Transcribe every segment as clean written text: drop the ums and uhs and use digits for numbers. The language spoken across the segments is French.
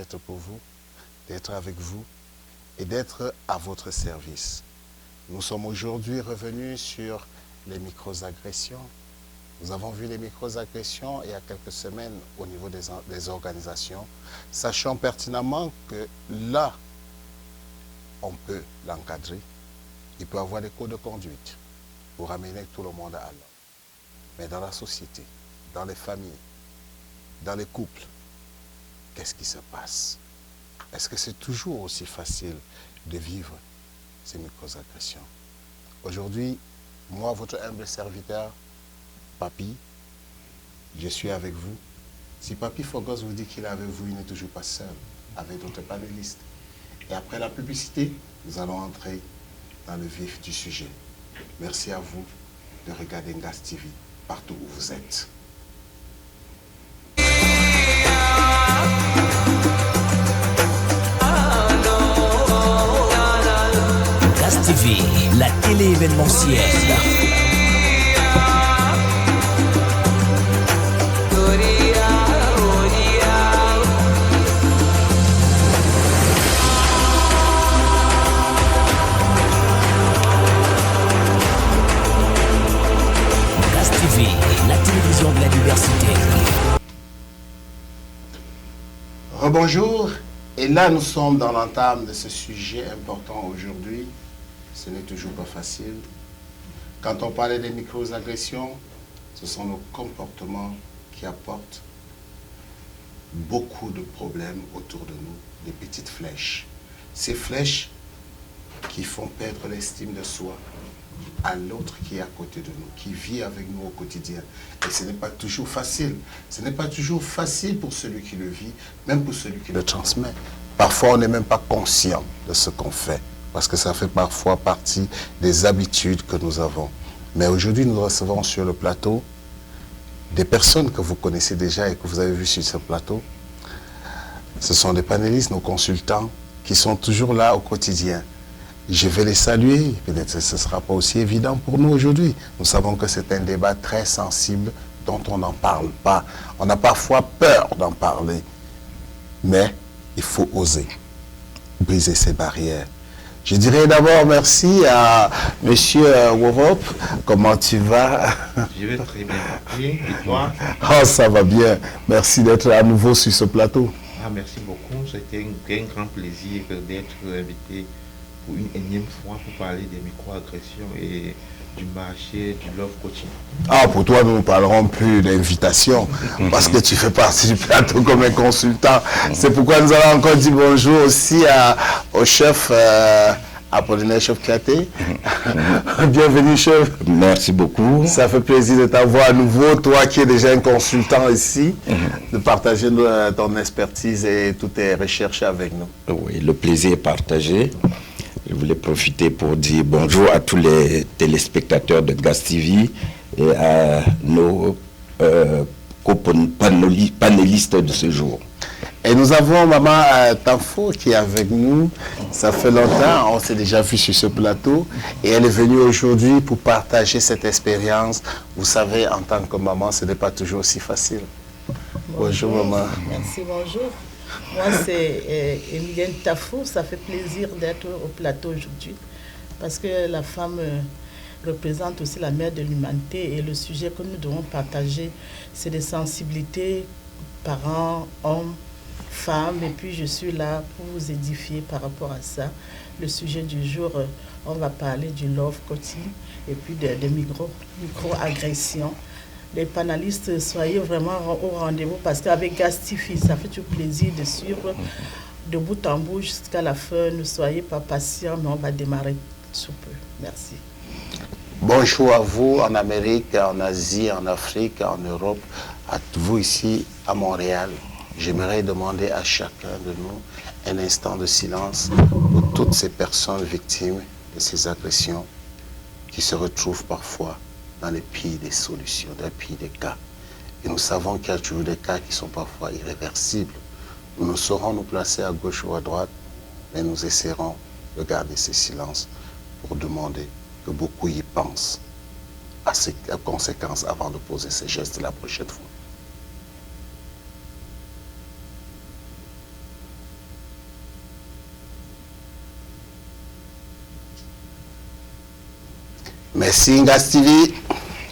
d'être pour vous, d'être avec vous et d'être à votre service. Nous sommes aujourd'hui revenus sur les micro-agressions. Nous avons vu les micro-agressions il y a quelques semaines au niveau des organisations, sachant pertinemment que là, on peut l'encadrer. Il peut avoir des codes de conduite pour amener tout le monde à l'ordre. Mais dans la société, dans les familles, dans les couples, qu'est-ce qui se passe? Est-ce que c'est toujours aussi facile de vivre ces micro-agressions? Aujourd'hui, moi, votre humble serviteur, Papy, je suis avec vous. Si Papy Fogos vous dit qu'il est avec vous, il n'est toujours pas seul, avec d'autres panélistes. Et après la publicité, nous allons entrer dans le vif du sujet. Merci à vous de regarder Ngas TV partout où vous êtes. Ngas TV, la télé événementielle. La télévision de la diversité. Rebonjour, et là nous sommes dans l'entame de ce sujet important aujourd'hui. Ce n'est toujours pas facile. Quand on parlait des micro-agressions, ce sont nos comportements qui apportent beaucoup de problèmes autour de nous, des petites flèches. Ces flèches qui font perdre l'estime de soi à l'autre qui est à côté de nous, qui vit avec nous au quotidien. Et ce n'est pas toujours facile. Ce n'est pas toujours facile pour celui qui le vit, même pour celui qui le transmet. Parfois, on n'est même pas conscient de ce qu'on fait, parce que ça fait parfois partie des habitudes que nous avons. Mais aujourd'hui, nous recevons sur le plateau des personnes que vous connaissez déjà et que vous avez vues sur ce plateau. Ce sont des panélistes, nos consultants, qui sont toujours là au quotidien. Je vais les saluer, peut-être que ce ne sera pas aussi évident pour nous aujourd'hui. Nous savons que c'est un débat très sensible dont on n'en parle pas. On a parfois peur d'en parler, mais il faut oser briser ces barrières. Je dirais d'abord merci à Monsieur Worop. Comment tu vas? Je vais très bien. Et toi? Oh, ça va bien. Merci d'être à nouveau sur ce plateau. Ah, merci beaucoup. C'était un grand plaisir d'être invité pour une énième fois pour parler des micro-agressions et du marché du love coaching. Ah, pour toi, nous ne parlerons plus d'invitation parce que tu fais partie du plateau comme un consultant. C'est pourquoi nous allons encore dire bonjour aussi au chef Apollinaire Chef Kiaté. Bienvenue, chef. Merci beaucoup. Ça fait plaisir de t'avoir à nouveau, toi qui es déjà un consultant ici, de partager ton expertise et toutes tes recherches avec nous. Oui, le plaisir est partagé. Je voulais profiter pour dire bonjour à tous les téléspectateurs de Ngas TV et à nos panélistes de ce jour. Et nous avons Maman Tanfo qui est avec nous. Ça fait longtemps, on s'est déjà vu sur ce plateau. Et elle est venue aujourd'hui pour partager cette expérience. Vous savez, en tant que maman, ce n'est pas toujours aussi facile. Bonjour maman. Merci, bonjour. Moi, c'est Emilienne Tafou. Ça fait plaisir d'être au plateau aujourd'hui parce que la femme représente aussi la mère de l'humanité et le sujet que nous devons partager, c'est des sensibilités, parents, hommes, femmes. Et puis, je suis là pour vous édifier par rapport à ça. Le sujet du jour, on va parler du love coaching et puis des micro-agressions. Les panélistes, soyez vraiment au rendez-vous parce qu'avec Ngas TV, ça fait toujours plaisir de suivre de bout en bout jusqu'à la fin. Ne soyez pas patients, mais on va démarrer sous peu. Merci. Bonjour à vous en Amérique, en Asie, en Afrique, en Europe, à vous ici à Montréal. J'aimerais demander à chacun de nous un instant de silence pour toutes ces personnes victimes de ces agressions qui se retrouvent parfois dans les pires des solutions, dans les pires des cas. Et nous savons qu'il y a toujours des cas qui sont parfois irréversibles. Nous ne saurons nous placer à gauche ou à droite, mais nous essaierons de garder ce silence pour demander que beaucoup y pensent à ces conséquences avant de poser ces gestes la prochaine fois. Merci Ngastili.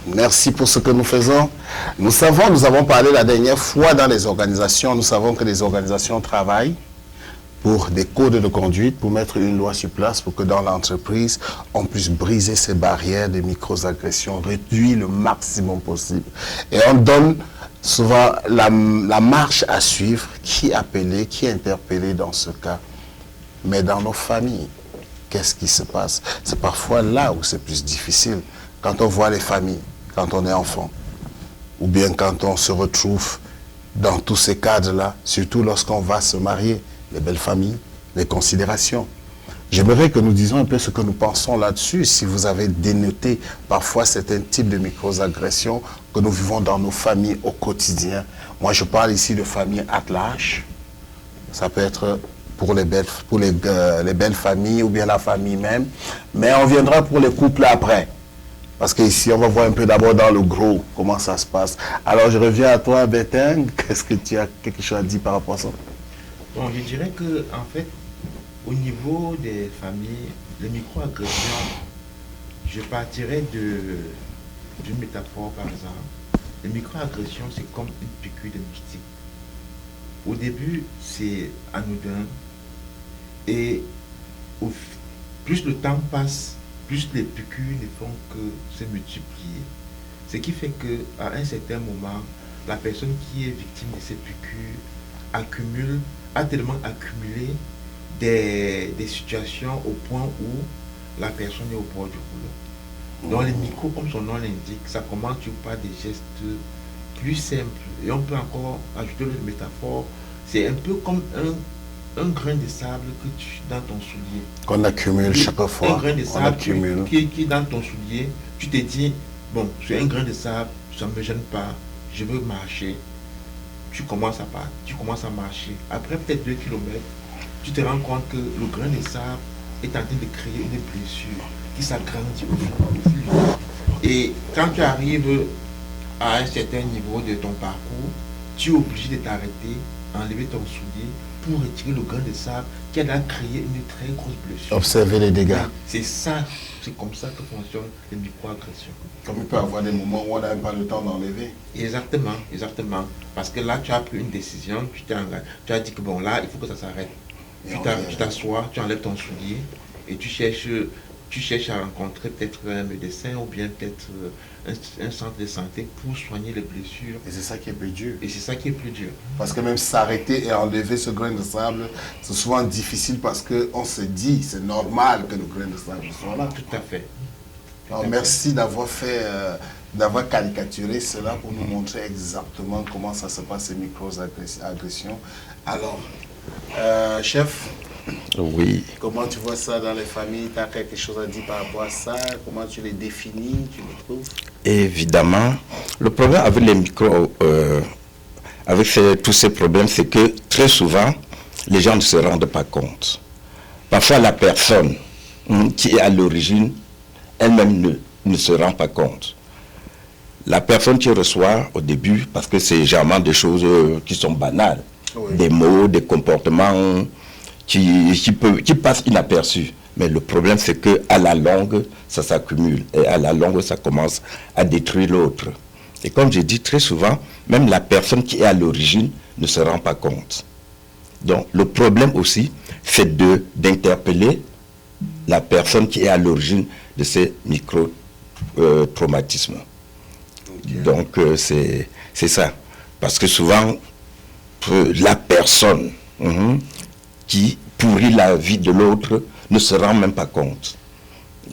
Merci pour ce que nous faisons. Nous avons parlé la dernière fois dans les organisations, nous savons que les organisations travaillent pour des codes de conduite, pour mettre une loi sur place, pour que dans l'entreprise, on puisse briser ces barrières de micro-agressions, réduire le maximum possible. Et on donne souvent la marche à suivre, qui appeler, qui interpeller dans ce cas. Mais dans nos familles, qu'est-ce qui se passe? C'est parfois là où c'est plus difficile. Quand on voit les familles, quand on est enfant, ou bien quand on se retrouve dans tous ces cadres-là, surtout lorsqu'on va se marier, les belles familles, les considérations. J'aimerais que nous disions un peu ce que nous pensons là-dessus, si vous avez dénoté parfois certains types de micro-agressions que nous vivons dans nos familles au quotidien. Moi, je parle ici de familles at large. Ça peut être pour les belles familles ou bien la famille même. Mais on viendra pour les couples après. Parce qu'ici, on va voir un peu d'abord dans le gros, comment ça se passe. Alors, je reviens à toi, Bertin. Qu'est-ce que tu as quelque chose à dire par rapport à ça? Bon, je dirais que, en fait, au niveau des familles, les micro-agressions, je partirais d'une métaphore, par exemple. Les micro-agressions, c'est comme une piqûre de moustique. Au début, c'est anodin. Et plus le temps passe, plus les piqûres ne font que se multiplier. Ce qui fait qu'à un certain moment, la personne qui est victime de ces piqûres a tellement accumulé des situations au point où la personne est au bord du rouleau. Dans les micros, comme son nom l'indique, ça commence par des gestes plus simples. Et on peut encore ajouter une métaphore. C'est un peu comme un grain de sable que tu dans ton soulier. Qu'on accumule chaque fois. Un grain de sable qui est dans ton soulier. Tu te dis, bon, c'est un grain de sable, ça ne me gêne pas, je veux marcher. Tu commences à marcher. Après peut-être 2 kilomètres, tu te rends compte que le grain de sable est en train de créer une blessure qui s'agrandit au fil du temps. Et quand tu arrives à un certain niveau de ton parcours, tu es obligé de t'arrêter, enlever ton soulier pour retirer le grain de sable qui a créé une très grosse blessure. Observer les dégâts. C'est ça, c'est comme ça que fonctionnent les micro-agressions. Comme il peut y avoir des moments où on n'a même pas le temps d'enlever. Exactement, exactement. Parce que là, tu as pris une décision, tu as dit que bon, là, il faut que ça s'arrête. Tu t'assois, tu enlèves ton soulier et tu cherches à rencontrer peut-être un médecin ou bien peut-être un centre de santé pour soigner les blessures. Et c'est ça qui est plus dur. Et c'est ça qui est plus dur. Parce que même s'arrêter et enlever ce grain de sable, c'est souvent difficile parce qu'on se dit, c'est normal que le grain de sable soit là. Tout à fait. Alors, merci d'avoir d'avoir caricaturé cela pour nous montrer exactement comment ça se passe, ces micro-agressions. Alors, chef, Oui. comment tu vois ça dans les familles? Tu as quelque chose à dire par rapport à ça? Comment tu les définis? Tu les trouves? Évidemment, le problème avec les micros, avec tous ces problèmes, c'est que très souvent, les gens ne se rendent pas compte. Parfois, la personne qui est à l'origine, elle-même ne se rend pas compte. La personne qui reçoit au début, parce que c'est généralement des choses qui sont banales, oui, des mots, des comportements qui passent inaperçus. Mais le problème, c'est qu'à la longue, ça s'accumule. Et à la longue, ça commence à détruire l'autre. Et comme j'ai dit très souvent, même la personne qui est à l'origine ne se rend pas compte. Donc, le problème aussi, c'est d'interpeller la personne qui est à l'origine de ces micro-traumatismes. Okay. Donc, c'est ça. Parce que souvent, la personne qui pourrit la vie de l'autre ne se rend même pas compte.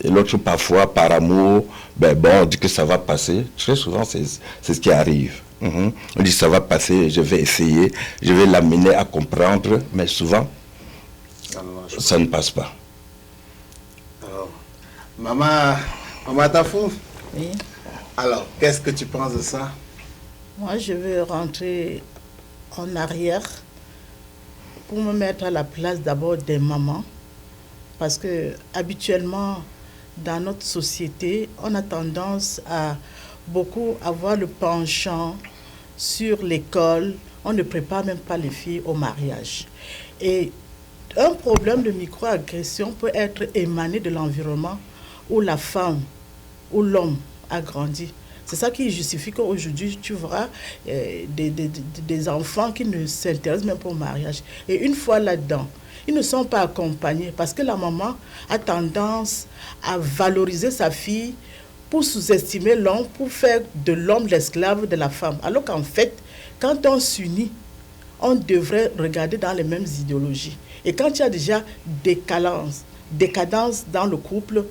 Et l'autre, parfois, par amour, on dit que ça va passer. Très souvent, c'est ce qui arrive. On dit ça va passer, je vais essayer, je vais l'amener à comprendre, mais souvent, ça ne passe pas. Alors, Maman Tafou, oui. Alors, qu'est-ce que tu penses de ça? Moi, je veux rentrer en arrière pour me mettre à la place d'abord des mamans, parce que habituellement, dans notre société, on a tendance à beaucoup avoir le penchant sur l'école. On ne prépare même pas les filles au mariage. Et un problème de microagression peut être émané de l'environnement où la femme où l'homme a grandi. C'est ça qui justifie qu'aujourd'hui, tu verras des enfants qui ne s'intéressent même pas au mariage. Et une fois là-dedans, ils ne sont pas accompagnés parce que la maman a tendance à valoriser sa fille pour sous-estimer l'homme, pour faire de l'homme l'esclave de la femme. Alors qu'en fait, quand on s'unit, on devrait regarder dans les mêmes idéologies. Et quand il y a déjà décadence dans le couple,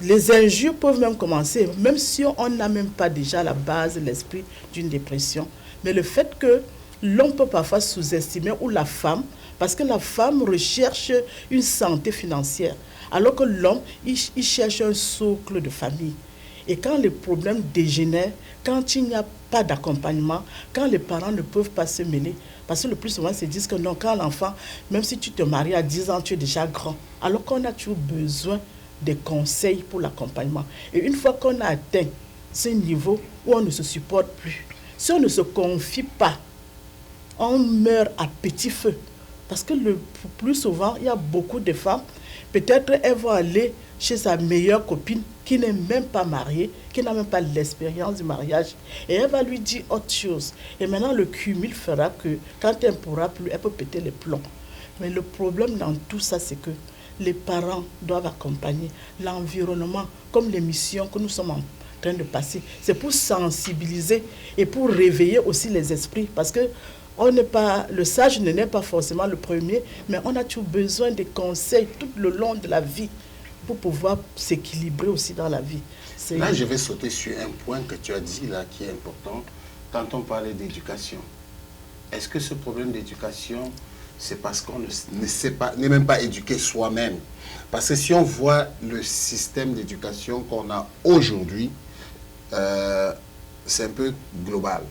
les injures peuvent même commencer, même si on n'a même pas déjà la base, l'esprit d'une dépression. Mais le fait que l'homme peut parfois sous-estimer, ou la femme, parce que la femme recherche une santé financière, alors que l'homme, il cherche un socle de famille. Et quand les problèmes dégénèrent, quand il n'y a pas d'accompagnement, quand les parents ne peuvent pas se mêler, parce que le plus souvent, ils se disent que non, quand l'enfant, même si tu te maries à 10 ans, tu es déjà grand, alors qu'on a toujours besoin des conseils pour l'accompagnement. Et une fois qu'on a atteint ce niveau où on ne se supporte plus, si on ne se confie pas, on meurt à petit feu. Parce que le plus souvent, il y a beaucoup de femmes, peut-être elles vont aller chez sa meilleure copine qui n'est même pas mariée, qui n'a même pas l'expérience du mariage. Et elle va lui dire autre chose. Et maintenant, le cumul fera que quand elle ne pourra plus, elle peut péter les plombs. Mais le problème dans tout ça, c'est que les parents doivent accompagner l'environnement, comme les missions que nous sommes en train de passer. C'est pour sensibiliser et pour réveiller aussi les esprits. Parce que le sage ne naît pas forcément le premier, mais on a toujours besoin des conseils tout le long de la vie pour pouvoir s'équilibrer aussi dans la vie. Là, je vais sauter sur un point que tu as dit là qui est important. Quand on parlait d'éducation, est-ce que ce problème d'éducation, c'est parce qu'on ne sait pas, n'est même pas éduqué soi-même? Parce que si on voit le système d'éducation qu'on a aujourd'hui, c'est un peu global.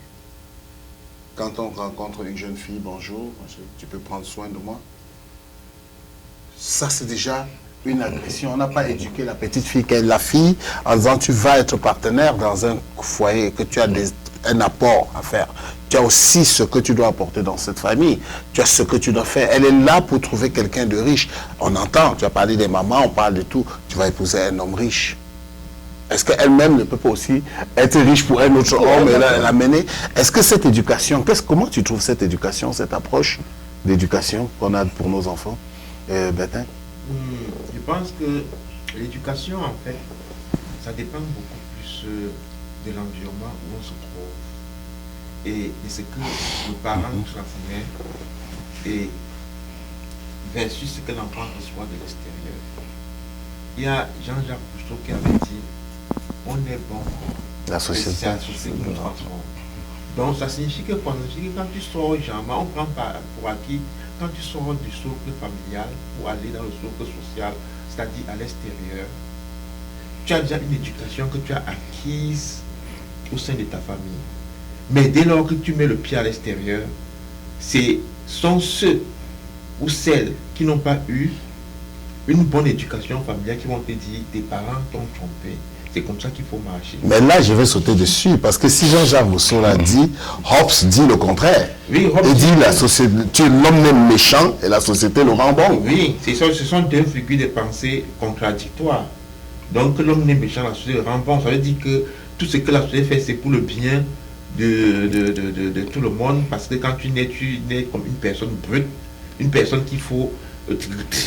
Quand on rencontre une jeune fille, bonjour, tu peux prendre soin de moi. Ça, c'est déjà une agression. On n'a pas éduqué la petite fille, la fille, en disant tu vas être partenaire dans un foyer, que tu as un apport à faire. Tu as aussi ce que tu dois apporter dans cette famille. Tu as ce que tu dois faire. Elle est là pour trouver quelqu'un de riche. On entend, tu as parlé des mamans, on parle de tout. Tu vas épouser un homme riche. Est-ce qu'elle-même ne peut pas aussi être riche pour un autre homme et l'amener? Est-ce que cette éducation, comment tu trouves cette éducation, cette approche d'éducation qu'on a pour nos enfants, Bertin? Je pense que l'éducation, en fait, ça dépend beaucoup plus de l'environnement où on se trouve et de ce que le parent transmet et versus ce que l'enfant reçoit de l'extérieur. Il y a Jean-Jacques Rousseau qui avait dit on est bon, la société. C'est la société qui nous transforme. Donc ça signifie que quand tu sors, on prend pour acquis, quand tu sors du socle familial pour aller dans le socle social, c'est-à-dire à l'extérieur, tu as déjà une éducation que tu as acquise au sein de ta famille. Mais dès lors que tu mets le pied à l'extérieur, sont ceux ou celles qui n'ont pas eu une bonne éducation familiale qui vont te dire tes parents t'ont trompé. C'est comme ça qu'il faut marcher. Mais là, je vais sauter dessus, parce que si Jean-Jacques Rousseau l'a dit, Hobbes dit le contraire. Oui, il dit la société, l'homme est méchant et la société le rend bon. Oui, ce sont deux figures de pensée contradictoires. Donc l'homme est méchant, la société le rend bon. Ça veut dire que tout ce que la société fait, c'est pour le bien de tout le monde, parce que quand tu nais comme une personne brute, une personne qu'il faut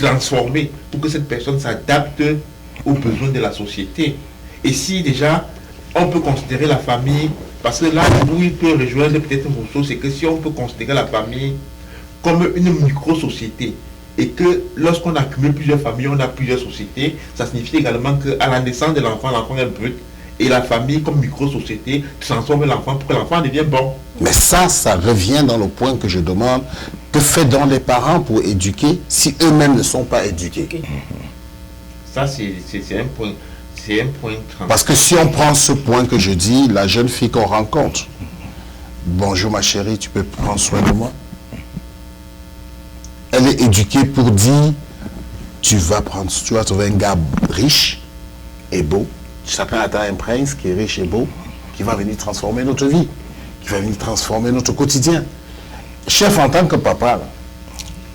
transformer pour que cette personne s'adapte aux besoins de la société. Et si déjà, on peut considérer la famille, parce que là où il peut rejoindre peut-être Rousseau, c'est que si on peut considérer la famille comme une micro-société, et que lorsqu'on accumule plusieurs familles, on a plusieurs sociétés, ça signifie également qu'à la naissance de l'enfant est brut, et la famille comme micro-société transforme l'enfant pour que l'enfant devienne bon. Mais ça revient dans le point que je demande, que fait donc les parents pour éduquer si eux-mêmes ne sont pas éduqués? Ça, c'est un point. C'est un point. Parce que si on prend ce point que je dis, la jeune fille qu'on rencontre, bonjour ma chérie, tu peux prendre soin de moi. Elle est éduquée pour dire, tu vas trouver un gars riche et beau. Chacun attend un prince qui est riche et beau, qui va venir transformer notre vie, qui va venir transformer notre quotidien. Chef, en tant que papa, là,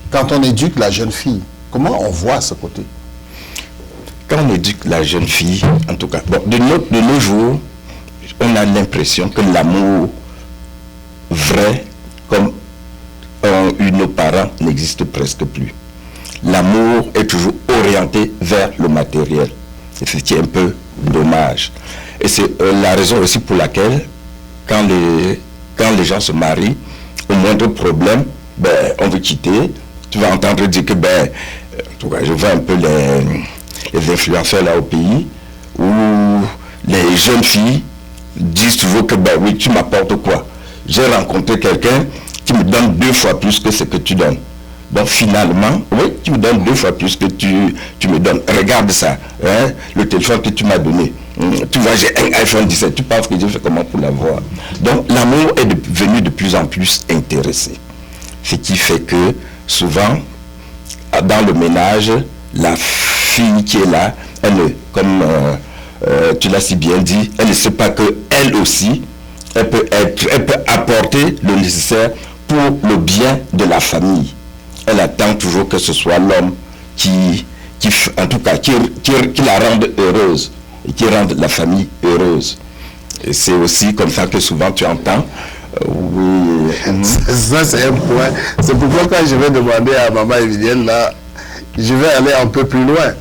quand on éduque la jeune fille, comment on voit ce côté? quand on éduque la jeune fille, en tout cas, bon, de nos jours, on a l'impression que l'amour vrai, comme ont eu nos parents, n'existe presque plus. L'amour est toujours orienté vers le matériel. Et ce qui est un peu dommage. Et c'est la raison aussi pour laquelle, quand les gens se marient, au moindre problème, ben, on veut quitter. Tu vas entendre dire que, ben, en tout cas, je vois un peu les influenceurs là au pays, où les jeunes filles disent toujours que, ben oui, tu m'apportes quoi? J'ai rencontré quelqu'un qui me donne 2 fois plus que ce que tu donnes. Donc finalement, oui, tu me donnes 2 fois plus que tu me donnes. Regarde ça, hein, le téléphone que tu m'as donné. Tu vois, j'ai un iPhone 17, tu penses que je fais comment pour l'avoir? Donc l'amour est devenu de plus en plus intéressé. Ce qui fait que souvent, dans le ménage, la fille qui est là, elle ne, comme tu l'as si bien dit, elle ne sait pas qu'elle aussi, elle peut apporter le nécessaire pour le bien de la famille. Elle attend toujours que ce soit l'homme qui en tout cas, qui la rende heureuse et qui rende la famille heureuse. Et c'est aussi comme ça que souvent tu entends. Oui. Ça, c'est un point. C'est pourquoi quand je vais demander à maman Emilienne, là, je vais aller un peu plus loin.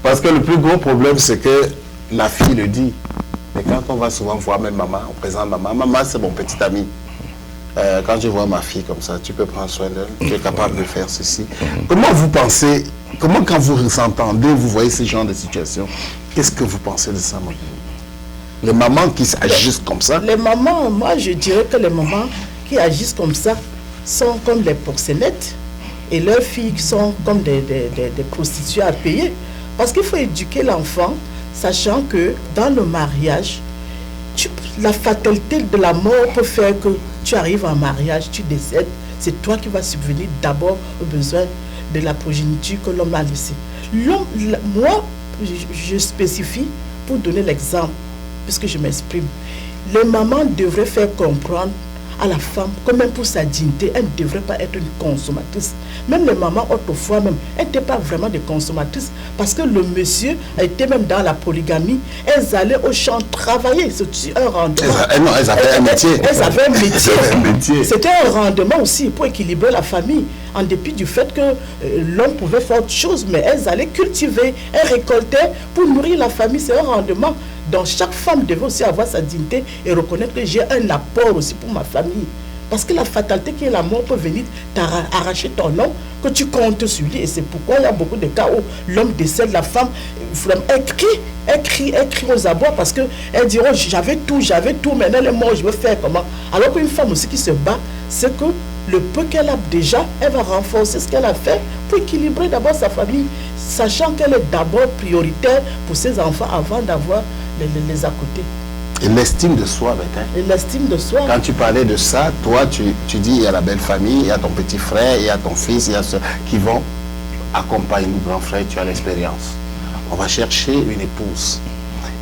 Parce que le plus gros problème, c'est que la fille le dit. Mais quand on va souvent voir même maman, on présente maman, maman c'est mon petit ami. Quand je vois ma fille comme ça, tu peux prendre soin d'elle, tu es capable de faire ceci. Comment vous pensez, comment quand vous entendez, vous voyez ce genre de situation, qu'est-ce que vous pensez de ça, maman? Les mamans qui agissent comme ça? Les mamans, moi je dirais que les mamans qui agissent comme ça sont comme des proxénètes et leurs filles sont comme des prostituées à payer. Parce qu'il faut éduquer l'enfant, sachant que dans le mariage, la fatalité de la mort peut faire que tu arrives en mariage, tu décèdes, c'est toi qui vas subvenir d'abord aux besoins de la progéniture que l'homme a laissée. Moi, je spécifie pour donner l'exemple, puisque je m'exprime. Les mamans devraient faire comprendre à la femme que même pour sa dignité, elle ne devrait pas être une consommatrice. Même les mamans autrefois même, elles n'étaient pas vraiment des consommatrices parce que le monsieur était même dans la polygamie. Elles allaient au champ travailler, c'est un rendement. Non, elles avaient un métier. Elles avaient un métier. C'était un rendement aussi pour équilibrer la famille. En dépit du fait que l'homme pouvait faire autre chose, mais elles allaient cultiver, elles récoltaient pour nourrir la famille, c'est un rendement. Donc chaque femme devait aussi avoir sa dignité et reconnaître que j'ai un apport aussi pour ma famille. Parce que la fatalité qui est la mort peut venir t'arracher ton nom, que tu comptes sur lui. Et c'est pourquoi il y a beaucoup de cas où l'homme décède, la femme, elle crie aux abois parce qu'elle dit, oh, j'avais tout, maintenant elle est morte, je veux faire comment? Alors qu'une femme aussi qui se bat, c'est que le peu qu'elle a déjà, elle va renforcer ce qu'elle a fait pour équilibrer d'abord sa famille, sachant qu'elle est d'abord prioritaire pour ses enfants avant d'avoir les à côté. Et l'estime de soi, Bétain. Et l'estime de soi. Quand tu parlais de ça, toi, tu dis, il y a la belle famille, il y a ton petit frère, il y a ton fils, il y a ceux qui vont accompagner nous, grand frère, tu as l'expérience. On va chercher une épouse.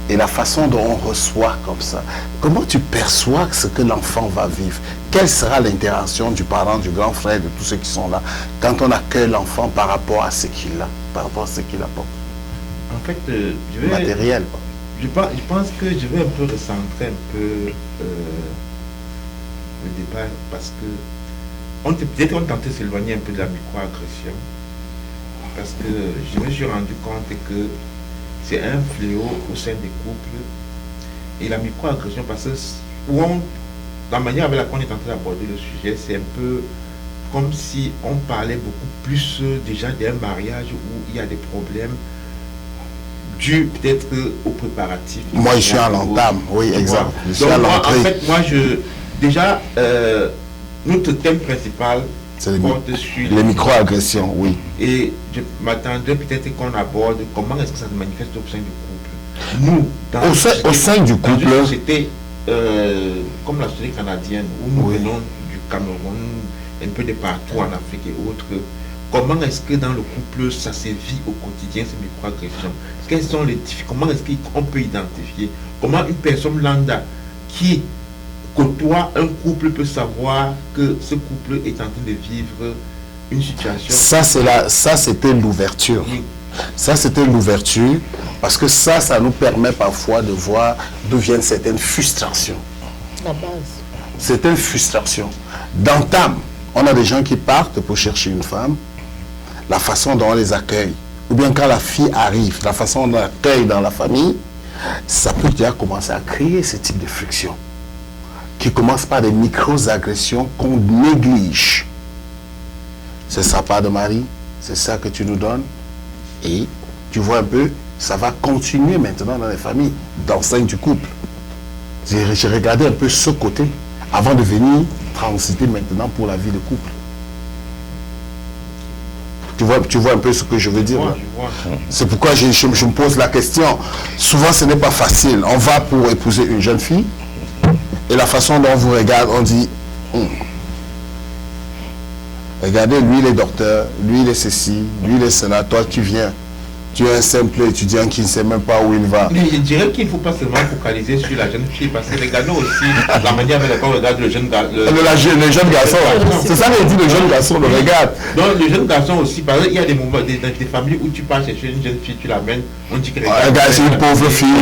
Et la façon dont on reçoit comme ça, comment tu perçois ce que l'enfant va vivre? Quelle sera l'interaction du parent, du grand frère, de tous ceux qui sont là, quand on accueille l'enfant par rapport à ce qu'il a, par rapport à ce qu'il apporte? En fait, matériel. Je pense que je vais un peu recentrer un peu le débat parce que peut-être on tentait de s'éloigner un peu de la microagression parce que je me suis rendu compte que c'est un fléau au sein des couples et la microagression parce que la manière avec laquelle on est en train d'aborder le sujet, c'est un peu comme si on parlait beaucoup plus déjà d'un mariage où il y a des problèmes dû peut-être aux préparatifs. Moi, je suis à l'entame, oui, exact. Je suis à l'entrée. En fait, déjà, notre thème principal porte sur les micro-agressions, oui. Et je m'attendais peut-être qu'on aborde comment est-ce que ça se manifeste au sein du couple. Nous, au sein du couple, dans une société comme la société canadienne, où nous venons du Cameroun, un peu de partout en Afrique et autres, comment est-ce que dans le couple, ça se vit au quotidien, ces microagressions? Quelles sont les difficultés? Comment est-ce qu'on peut identifier? Comment une personne lambda qui côtoie un couple peut savoir que ce couple est en train de vivre une situation? Ça, c'était l'ouverture. Oui. Ça, c'était l'ouverture. Parce que ça nous permet parfois de voir d'où viennent certaines frustrations. La base. Certaines frustrations. D'entame, on a des gens qui partent pour chercher une femme, la façon dont on les accueille, ou bien quand la fille arrive, la façon dont on l'accueille dans la famille, ça peut déjà commencer à créer ce type de friction, qui commence par des micro-agressions qu'on néglige. C'est ça, pas de mari, c'est ça que tu nous donnes, et tu vois un peu, ça va continuer maintenant dans les familles, dans le sein du couple. J'ai regardé un peu ce côté, avant de venir transiter maintenant pour la vie de couple. Tu vois un peu ce que je veux dire là. C'est pourquoi je me pose la question. Souvent, ce n'est pas facile. On va pour épouser une jeune fille, et la façon dont on vous regarde, on dit, regardez, lui il est docteur, lui il est ceci, lui il est cela, toi tu viens. Tu es un simple étudiant qui ne sait même pas où il va. Mais je dirais qu'il ne faut pas seulement focaliser sur la jeune fille, parce que les gars aussi, la manière avec laquelle on regarde le jeune garçon. Le jeune garçon, c'est ça qu'il dit, le jeune garçon le regarde. Donc le jeune garçon aussi, par exemple, il y a des moments, des familles où tu pars chercher une jeune fille, tu l'amènes, on dit que c'est une pauvre fille,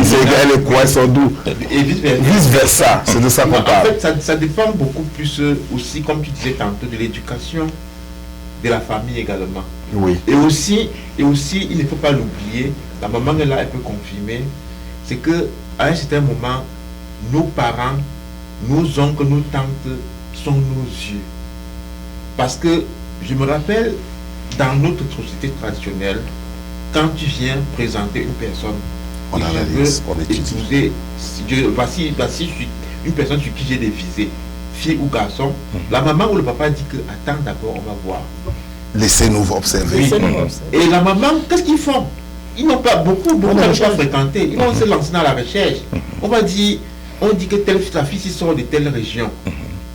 elle est quoi, sont doux. Et vice versa, c'est de ça qu'on parle. En fait, ça dépend beaucoup plus aussi, comme tu disais tantôt, de l'éducation de la famille également. Oui. Et aussi, il ne faut pas l'oublier, la maman est là, elle peut confirmer, c'est que à un certain moment, nos parents, nos oncles, nos tantes sont nos yeux. Parce que je me rappelle, dans notre société traditionnelle, quand tu viens présenter une personne, on analyse, on étudie. Voici je suis une personne sur qui j'ai des visées, fille ou garçon, la maman ou le papa dit que attends d'abord, on va voir. Laissez-nous observer. Et la maman, qu'est-ce qu'ils font? Ils n'ont pas beaucoup n'ont pas fréquenté. Ils vont se lancer dans la recherche. On dit que la fille sort de telle région,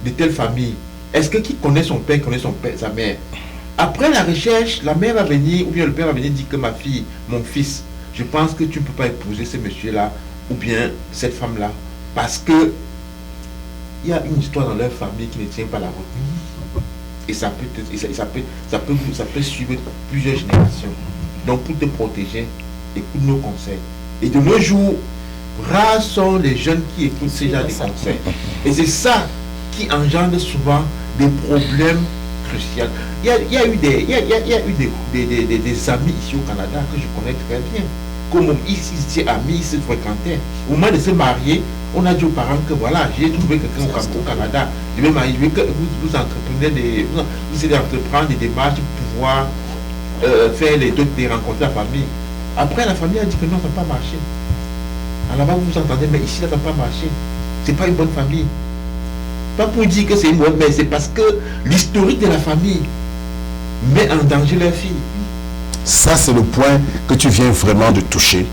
de telle famille. Est-ce que qui connaît son père, sa mère? Après la recherche, la mère va venir, ou bien le père va venir dire que ma fille, mon fils, je pense que tu ne peux pas épouser ce monsieur-là, ou bien cette femme-là. Parce que il y a une histoire dans leur famille qui ne tient pas la route. Et ça peut suivre plusieurs générations. Donc pour te protéger, écoute nos conseils. Et de nos jours, rares sont les jeunes qui écoutent ces gens de conseils. Et c'est ça qui engendre souvent des problèmes cruciaux. Il y a eu des amis ici au Canada que je connais très bien. Comme ils étaient amis, ils se fréquentaient. Au moment de se marier, on a dit aux parents que voilà, j'ai trouvé quelqu'un au Canada. Je vais m'arriver que vous entreprenez vous essayez d'entreprendre des démarches pour pouvoir faire les doutes et rencontrer la famille. Après, la famille a dit que non, ça n'a pas marché. Alors là-bas, vous vous entendez, mais ici, ça n'a pas marché. C'est pas une bonne famille. Pas pour dire que c'est une bonne, mais c'est parce que l'historique de la famille met en danger leur fille. Ça, c'est le point que tu viens vraiment de toucher.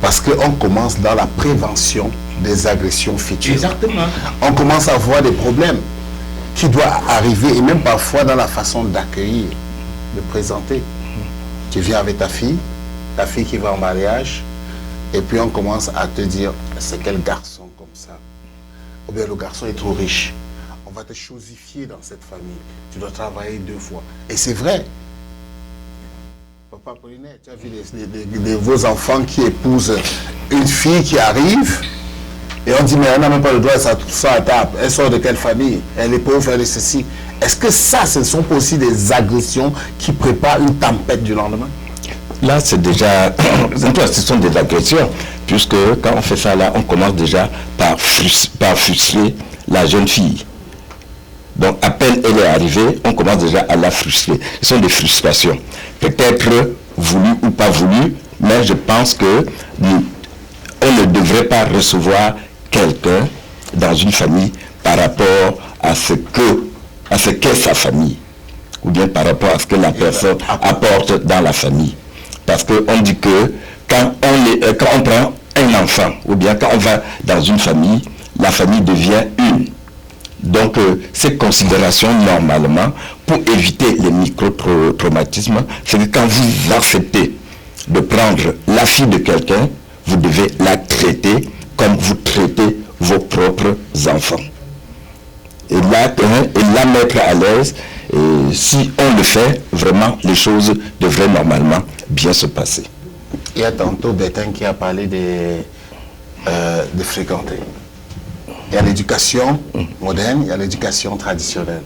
Parce qu'on commence dans la prévention des agressions futures. Exactement. On commence à voir des problèmes qui doivent arriver, et même parfois dans la façon d'accueillir, de présenter. Tu viens avec ta fille qui va en mariage, et puis on commence à te dire, c'est quel garçon comme ça? Ou bien le garçon est trop riche. On va te chosifier dans cette famille. Tu dois travailler 2 fois. Et c'est vrai. Papa Apollinaire, tu as vu vos enfants qui épousent une fille qui arrive, et on dit, mais elle n'a même pas le droit de s'asseoir à table. Elle sort de quelle famille? Elle est pauvre, elle est ceci. Est-ce que ça, ce ne sont pas aussi des agressions qui préparent une tempête du lendemain? Là, c'est déjà, ce sont des agressions, puisque quand on fait ça là, on commence déjà par frustrer la jeune fille. Donc, à peine elle est arrivée, on commence déjà à la frustrer. Ce sont des frustrations. Peut-être voulues ou pas voulues, mais je pense que on ne devrait pas recevoir quelqu'un dans une famille par rapport à ce qu'est sa famille, ou bien par rapport à ce que la personne apporte dans la famille. Parce qu'on dit que quand on prend un enfant, ou bien quand on va dans une famille, la famille devient une. Donc, ces considérations, normalement, pour éviter les micro-traumatismes, c'est que quand vous acceptez de prendre la fille de quelqu'un, vous devez la traiter comme vous traitez vos propres enfants. Et la mettre à l'aise, et si on le fait, vraiment, les choses devraient normalement bien se passer. Il y a tantôt Bétain qui a parlé de fréquenter. Il y a l'éducation moderne, il y a l'éducation traditionnelle.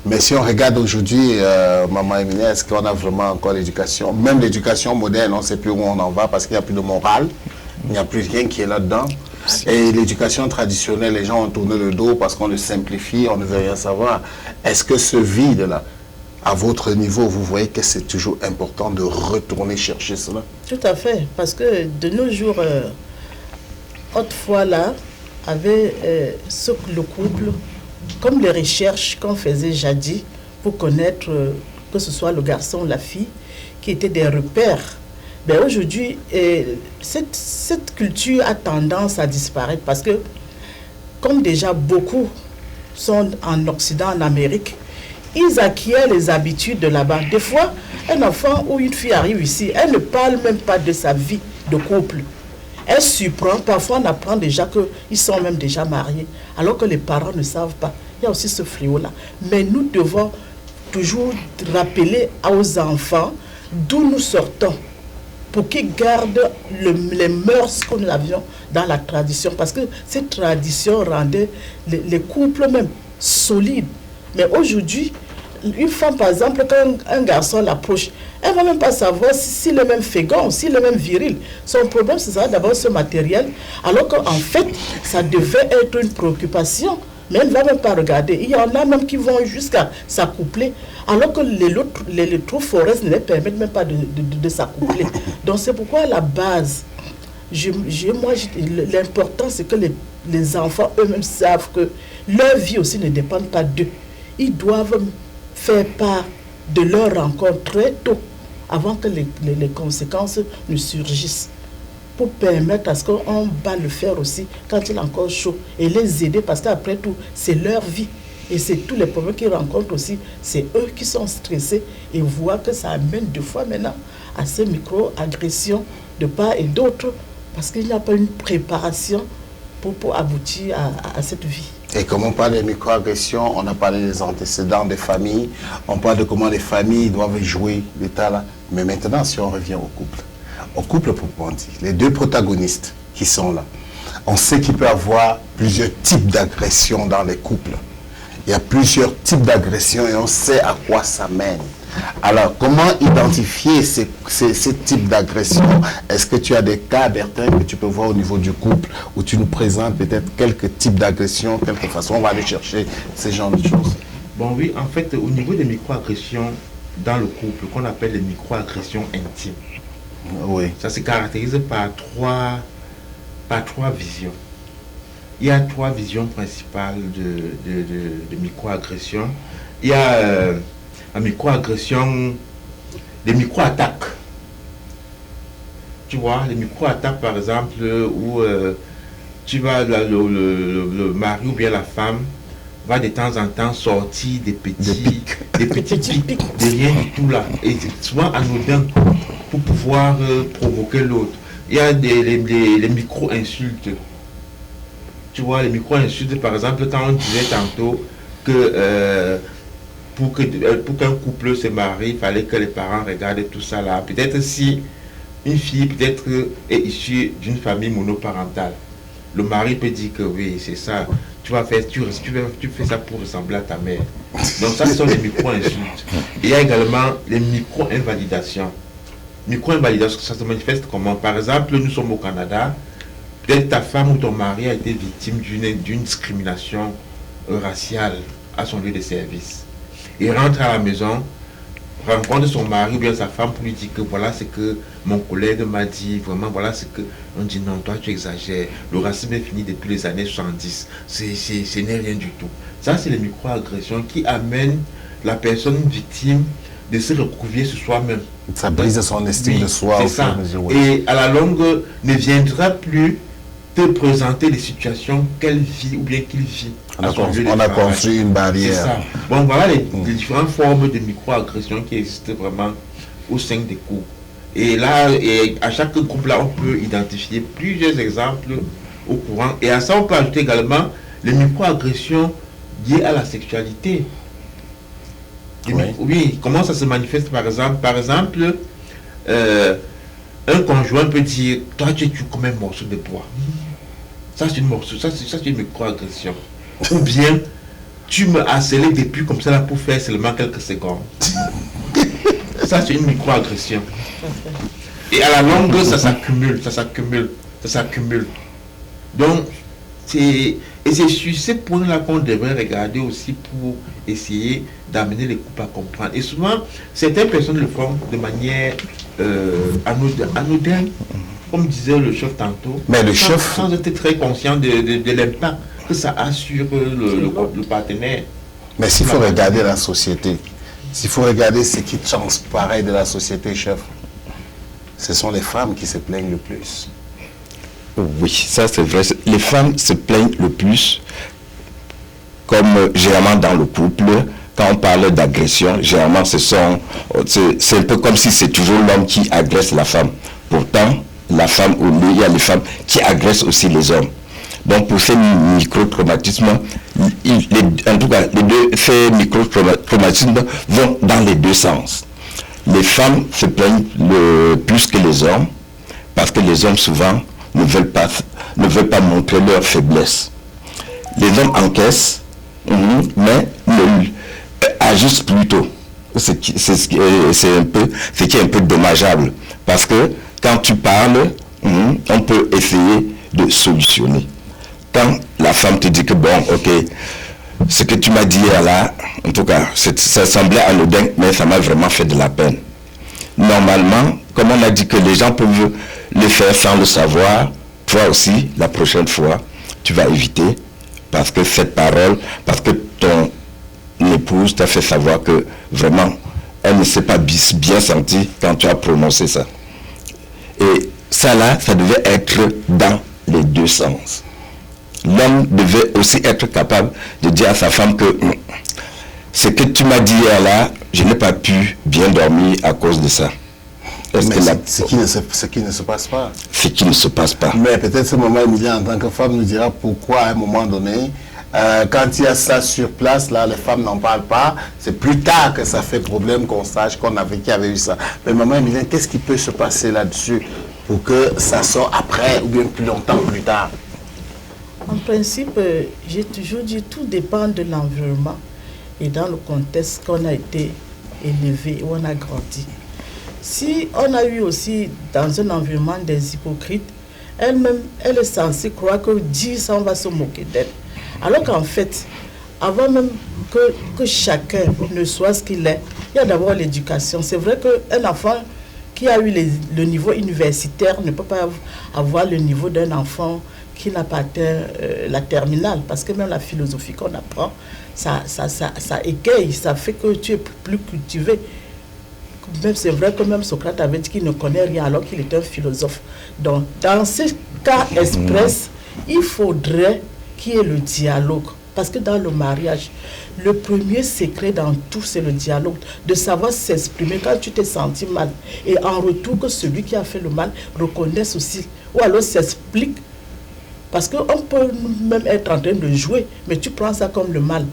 Mais si on regarde aujourd'hui, Maman Emine, est-ce qu'on a vraiment encore l'éducation? Même l'éducation moderne, on ne sait plus où on en va parce qu'il n'y a plus de morale, il n'y a plus rien qui est là-dedans. Et l'éducation traditionnelle, les gens ont tourné le dos parce qu'on le simplifie, on ne veut rien savoir. Est-ce que ce vide-là, à votre niveau, vous voyez que c'est toujours important de retourner chercher cela? Tout à fait, parce que de nos jours, autrefois là, avait le couple, comme les recherches qu'on faisait jadis pour connaître que ce soit le garçon ou la fille, qui étaient des repères. Mais aujourd'hui, cette culture a tendance à disparaître parce que, comme déjà beaucoup sont en Occident, en Amérique, ils acquièrent les habitudes de là-bas. Des fois, un enfant ou une fille arrive ici, elle ne parle même pas de sa vie de couple. Elle surprend, parfois on apprend déjà qu'ils sont même déjà mariés, alors que les parents ne savent pas. Il y a aussi ce fléau-là. Mais nous devons toujours rappeler aux enfants d'où nous sortons, pour qu'ils gardent les mœurs que nous avions dans la tradition. Parce que cette tradition rendait les couples même solides. Mais aujourd'hui, une femme, par exemple, quand un garçon l'approche, elle ne va même pas savoir s'il est même fécond, s'il est même viril. Son problème, c'est ça, d'abord ce matériel, alors qu'en fait, ça devait être une préoccupation. Mais elle ne va même pas regarder. Il y en a même qui vont jusqu'à s'accoupler, alors que les trous forest ne les permettent même pas de s'accoupler. Donc c'est pourquoi à la base, l'important c'est que les enfants eux-mêmes savent que leur vie aussi ne dépend pas d'eux. Ils doivent faire part de leur rencontre très tôt, avant que les conséquences ne surgissent, pour permettre à ce qu'on va le faire aussi quand il est encore chaud et les aider, parce qu'après tout, c'est leur vie. Et c'est tous les problèmes qu'ils rencontrent aussi, c'est eux qui sont stressés et voient que ça amène deux fois maintenant à ces micro-agressions de part et d'autre, parce qu'il n'y a pas une préparation pour aboutir à cette vie. Et comme on parle de microagressions, on a parlé des antécédents des familles, on parle de comment les familles doivent jouer l'état là. Mais maintenant, si on revient au couple proprement dit, les deux protagonistes qui sont là, on sait qu'il peut y avoir plusieurs types d'agressions dans les couples. Il y a plusieurs types d'agressions et on sait à quoi ça mène. Alors, comment identifier ces types d'agressions? Est-ce que tu as des cas, Bertin, que tu peux voir au niveau du couple, où tu nous présentes peut-être quelques types d'agressions, quelques façons, on va aller chercher ces genres de choses? Bon oui, en fait, au niveau des microagressions dans le couple, qu'on appelle les microagressions intimes, oui, ça se caractérise par trois visions. Il y a trois visions principales de microagressions. Il y a la microagression, les micro-attaques. Tu vois, les micro-attaques par exemple, où tu vas, le mari ou bien la femme va de temps en temps sortir des petits pics, de rien du tout là. Et souvent anodin pour pouvoir provoquer l'autre. Il y a les micro-insultes. Tu vois, les micro-insultes, par exemple, quand on disait tantôt que pour qu'un couple se marie, il fallait que les parents regardent tout ça là. Peut-être si une fille peut-être est issue d'une famille monoparentale, le mari peut dire que oui, c'est ça, tu fais ça pour ressembler à ta mère. Donc ça, ce sont les micro-insultes. Il y a également les micro-invalidations. Micro-invalidation, ça se manifeste comment? Par exemple, nous sommes au Canada, peut-être ta femme ou ton mari a été victime d'une discrimination raciale à son lieu de service. Il rentre à la maison, rencontre son mari ou bien sa femme pour lui dire que voilà ce que mon collègue m'a dit, vraiment voilà ce que... On dit non, toi tu exagères, le racisme est fini depuis les années 70, ce n'est rien du tout. Ça c'est les micro-agressions qui amènent la personne victime de se recouvrir sur soi-même. Ça brise son estime de soi. C'est ça. Et à la longue, ne viendra plus te présenter les situations qu'elle vit ou bien qu'il vit. On a construit une barrière. C'est ça. Bon, voilà les différentes formes de micro-agressions qui existent vraiment au sein des couples. Et là, à chaque groupe là, on peut identifier plusieurs exemples au courant. Et à ça, on peut ajouter également les micro-agressions liées à la sexualité. Oui, comment ça se manifeste par exemple? Par exemple, un conjoint peut dire, toi tu es comme un morceau de bois. Ça c'est une microagression. Ou bien, tu me harcelais depuis comme ça là pour faire seulement quelques secondes. Ça c'est une microagression. Et à la longue, ça s'accumule. Donc, c'est sur ces points-là qu'on devrait regarder aussi pour essayer d'amener les couples à comprendre. Et souvent, certaines personnes le font de manière anodine, comme disait le chef tantôt, mais le chef, sans être très conscient de l'impact que ça a sur le partenaire. Mais s'il faut regarder la société, s'il faut regarder ce qui transparaît de la société, chef, ce sont les femmes qui se plaignent le plus. Oui, ça c'est vrai. Les femmes se plaignent le plus, comme généralement dans le couple, quand on parle d'agression, généralement c'est un peu comme si c'est toujours l'homme qui agresse la femme. Pourtant, la femme, il y a les femmes qui agressent aussi les hommes. Donc pour ces micro-traumatismes, en tout cas, ces micro-traumatismes vont dans les deux sens. Les femmes se plaignent plus que les hommes, parce que les hommes souvent ne veulent pas montrer leur faiblesse. Les hommes encaissent, mais agissent plutôt. C'est qui est un peu dommageable. Parce que quand tu parles, on peut essayer de solutionner. Quand la femme te dit que bon, ok, ce que tu m'as dit hier là, en tout cas, ça semblait anodin, mais ça m'a vraiment fait de la peine. Normalement, comme on a dit que les gens peuvent le faire sans le savoir, toi aussi, la prochaine fois, tu vas éviter, parce que cette parole, parce que ton épouse t'a fait savoir que vraiment, elle ne s'est pas bien sentie quand tu as prononcé ça. Et ça là, ça devait être dans les deux sens. L'homme devait aussi être capable de dire à sa femme que ce que tu m'as dit hier là, je n'ai pas pu bien dormir à cause de ça. Mais ce qui ne se passe pas. Ce qui ne se passe pas. Mais peut-être ce moment, Emilia, en tant que femme, nous dira pourquoi à un moment donné, quand il y a ça sur place, là, les femmes n'en parlent pas. C'est plus tard que ça fait problème qu'on sache qu'il y avait eu ça. Mais maman Emilia, qu'est-ce qui peut se passer là-dessus pour que ça sorte après ou bien plus longtemps plus tard? En principe, j'ai toujours dit tout dépend de l'environnement et dans le contexte qu'on a été élevé, où on a grandi. Si on a eu aussi dans un environnement des hypocrites, elle-même, elle est censée croire que dire ça, on va se moquer d'elle. Alors qu'en fait, avant même que chacun ne soit ce qu'il est, il y a d'abord l'éducation. C'est vrai qu'un enfant qui a eu le niveau universitaire ne peut pas avoir le niveau d'un enfant qui n'a pas atteint la terminale, parce que même la philosophie qu'on apprend, ça égaye, ça fait que tu es plus cultivé. Même c'est vrai que même Socrate avait dit qu'il ne connaît rien alors qu'il est un philosophe. Donc, dans ce cas express, il faudrait qu'il y ait le dialogue. Parce que dans le mariage, le premier secret dans tout, c'est le dialogue. De savoir s'exprimer quand tu t'es senti mal. Et en retour, que celui qui a fait le mal reconnaisse aussi. Ou alors s'explique. Parce qu'on peut même être en train de jouer, mais tu prends ça comme le mal.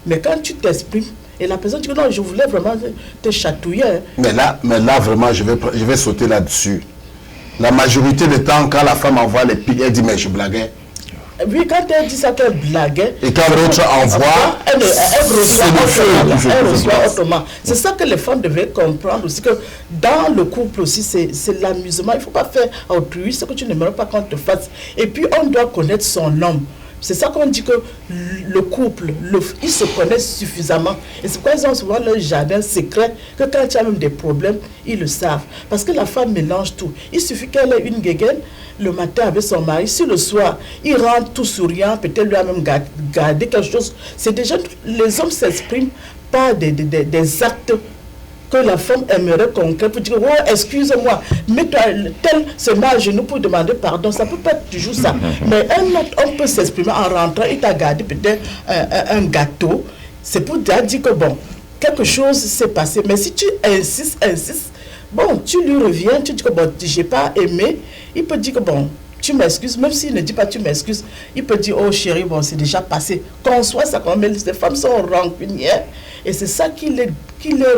Mais quand tu t'exprimes, et la personne dit que non, je voulais vraiment te chatouiller. Mais là vraiment, je vais sauter là-dessus. La majorité du temps, quand la femme envoie les pics, elle dit, mais je blaguais. Oui, quand elle dit ça qu'elle blaguait. Et quand l'autre envoie, elle reçoit autrement. C'est ça que les femmes devaient comprendre aussi, que dans le couple aussi, c'est l'amusement. Il ne faut pas faire autrui ce que tu n'aimerais pas qu'on te fasse. Et puis, on doit connaître son homme. C'est ça qu'on dit que le couple, ils se connaissent suffisamment. Et c'est pourquoi ils ont souvent leur jardin secret, que quand il y a même des problèmes, ils le savent. Parce que la femme mélange tout. Il suffit qu'elle ait une guéguenne le matin avec son mari. Si le soir, il rentre tout souriant, peut-être lui a même gardé quelque chose. C'est déjà, les hommes s'expriment par des actes que la femme aimerait concret pour dire, oh, excuse-moi, mets-toi, tel se met à genoux pour demander pardon. Ça peut pas être toujours ça. Mais un autre homme peut s'exprimer en rentrant, il t'a gardé peut-être un gâteau. C'est pour dire que bon, quelque chose s'est passé. Mais si tu insistes, bon, tu lui reviens, tu dis que bon, j'ai pas aimé. Il peut dire que bon, tu m'excuses, même s'il ne dit pas tu m'excuses, il peut dire oh chérie, bon c'est déjà passé. Qu'on soit ça quand même, les femmes sont rancunières et c'est ça qui les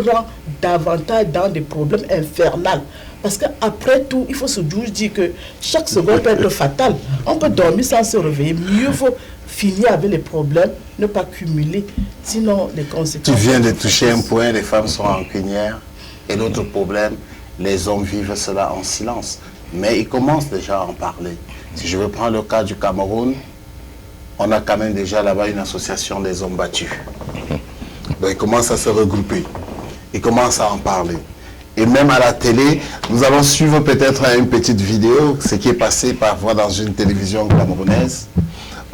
rend davantage dans des problèmes infernaux. Parce qu'après tout, il faut se dire que chaque seconde peut être fatale. On peut dormir sans se réveiller. Mieux vaut finir avec les problèmes, ne pas cumuler, sinon les conséquences... Tu viens de toucher un point, les femmes sont rancunières. Et l'autre problème, les hommes vivent cela en silence. Mais ils commencent déjà à en parler. Si je veux prendre le cas du Cameroun, on a quand même déjà là-bas une association des hommes battus. Donc ils commencent à se regrouper. Ils commencent à en parler. Et même à la télé, nous allons suivre peut-être une petite vidéo, ce qui est passé parfois dans une télévision camerounaise,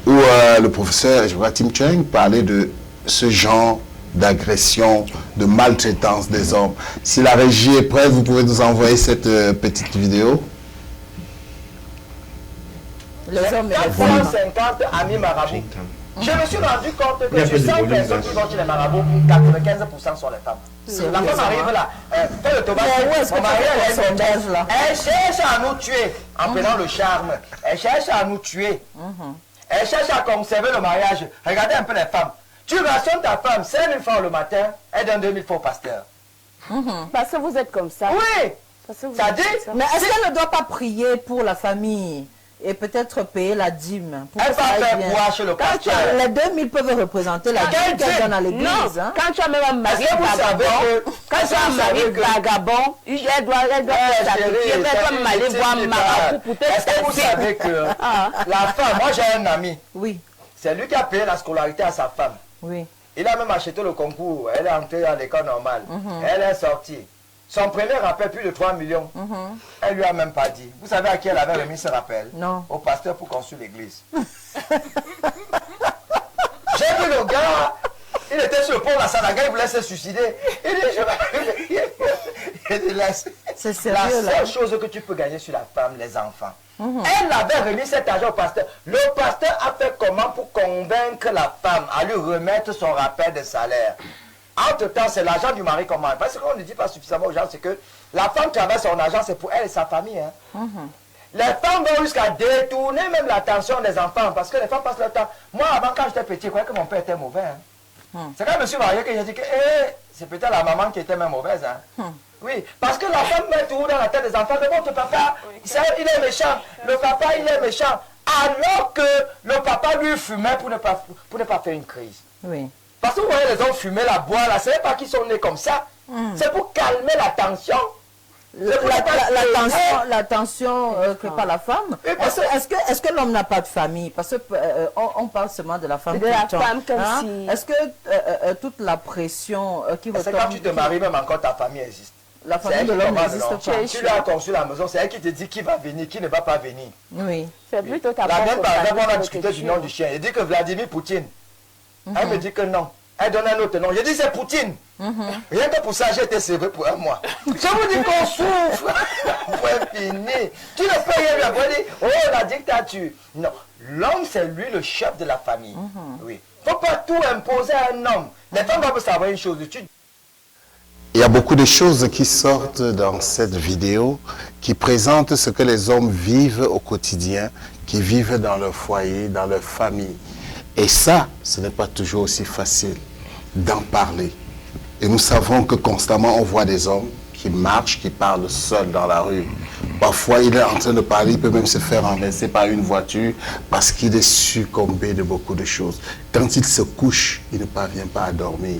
où le professeur, je crois, Tim Cheng, parlait de ce genre d'agression, de maltraitance des hommes. Si la régie est prête, vous pouvez nous envoyer cette petite vidéo. Les hommes et les femmes. 450 amis marabouts. Je me suis rendu compte que sur 100 personnes qui vont chez les marabouts, 95% sont les femmes. La femme arrive là, fait le tomate, mon mari elle cherche à nous tuer en prenant le charme. Elle cherche à nous tuer. Elle cherche à conserver le mariage. Regardez un peu les femmes. Tu rationnes ta femme 5 000 francs le matin, elle donne 2 000 francs au pasteur. Parce que vous êtes comme ça. Oui. Ça dit. Mais est-ce qu'elle ne doit pas prier pour la famille et peut-être payer la dîme? Elle va faire quoi chez le pasteur? Les 2 000 peuvent représenter la dîme qu'elle donne à l'église. Hein? Quand tu as même un mari vagabond, elle doit aller voir marabout pour te... Est-ce que vous savez que la femme, moi j'ai un ami. Oui. C'est lui qui a payé la scolarité à sa femme. Oui. Il a même acheté le concours. Elle est entrée à l'école normale. Elle est sortie. Son premier rappel, plus de 3 millions. Elle lui a même pas dit. Vous savez à qui elle avait remis ce rappel? Non. Au pasteur pour construire l'église. J'ai vu le gars, il était sur le pont de la Sanaga, il voulait se suicider. Il dit, il dit, laisse. C'est sérieux, la seule chose que tu peux gagner sur la femme, les enfants. Elle avait remis cet argent au pasteur. Le pasteur a fait comment pour convaincre la femme à lui remettre son rappel de salaire? Entre-temps, c'est l'argent du mari comment? Parce qu'on ne dit pas suffisamment aux gens, c'est que la femme travaille son argent, c'est pour elle et sa famille. Hein. Les femmes vont jusqu'à détourner même l'attention des enfants, parce que les femmes passent leur temps. Moi, avant, quand j'étais petit, je croyais que mon père était mauvais. Hein. C'est quand je me suis marié que j'ai dit que c'est peut-être la maman qui était même mauvaise. Hein. Oui, parce que la femme met tout dans la tête des enfants. Mais votre papa, il est méchant. Le papa, il est méchant. Alors que le papa, lui, fumait pour ne pas faire une crise. Oui. Parce que vous voyez les hommes fumer, la boire, là, ce n'est pas qu'ils sont nés comme ça. C'est pour calmer la tension. La tension que par la femme. Est-ce que l'homme n'a pas de famille? Parce que on parle seulement de la femme. De la femme comme si... Est-ce que toute la pression qui retombe... C'est quand tu te maries, même encore ta famille existe. La famille de l'homme n'existe pas. Tu lui as construit la maison, c'est elle qui te dit qui va venir, qui ne va pas venir. Oui. C'est plutôt ta La même par exemple, on a discuté du nom du chien. Il dit que Vladimir Poutine. Elle me dit que non. Elle donne un autre nom. Je dis c'est Poutine. Rien que pour ça, j'ai été servi pour 1 mois. Je vous dis qu'on souffre. Point fini. Tu ne peux rien lui avoir dit, oh la dictature. Non. L'homme, c'est lui le chef de la famille. Oui. Il ne faut pas tout imposer à un homme. Les femmes doivent savoir une chose. Il y a beaucoup de choses qui sortent dans cette vidéo qui présentent ce que les hommes vivent au quotidien, qui vivent dans leur foyer, dans leur famille. Et ça, ce n'est pas toujours aussi facile d'en parler. Et nous savons que constamment, on voit des hommes qui marchent, qui parlent seuls dans la rue. Parfois, il est en train de parler, il peut même se faire renverser par une voiture parce qu'il est succombé de beaucoup de choses. Quand il se couche, il ne parvient pas à dormir.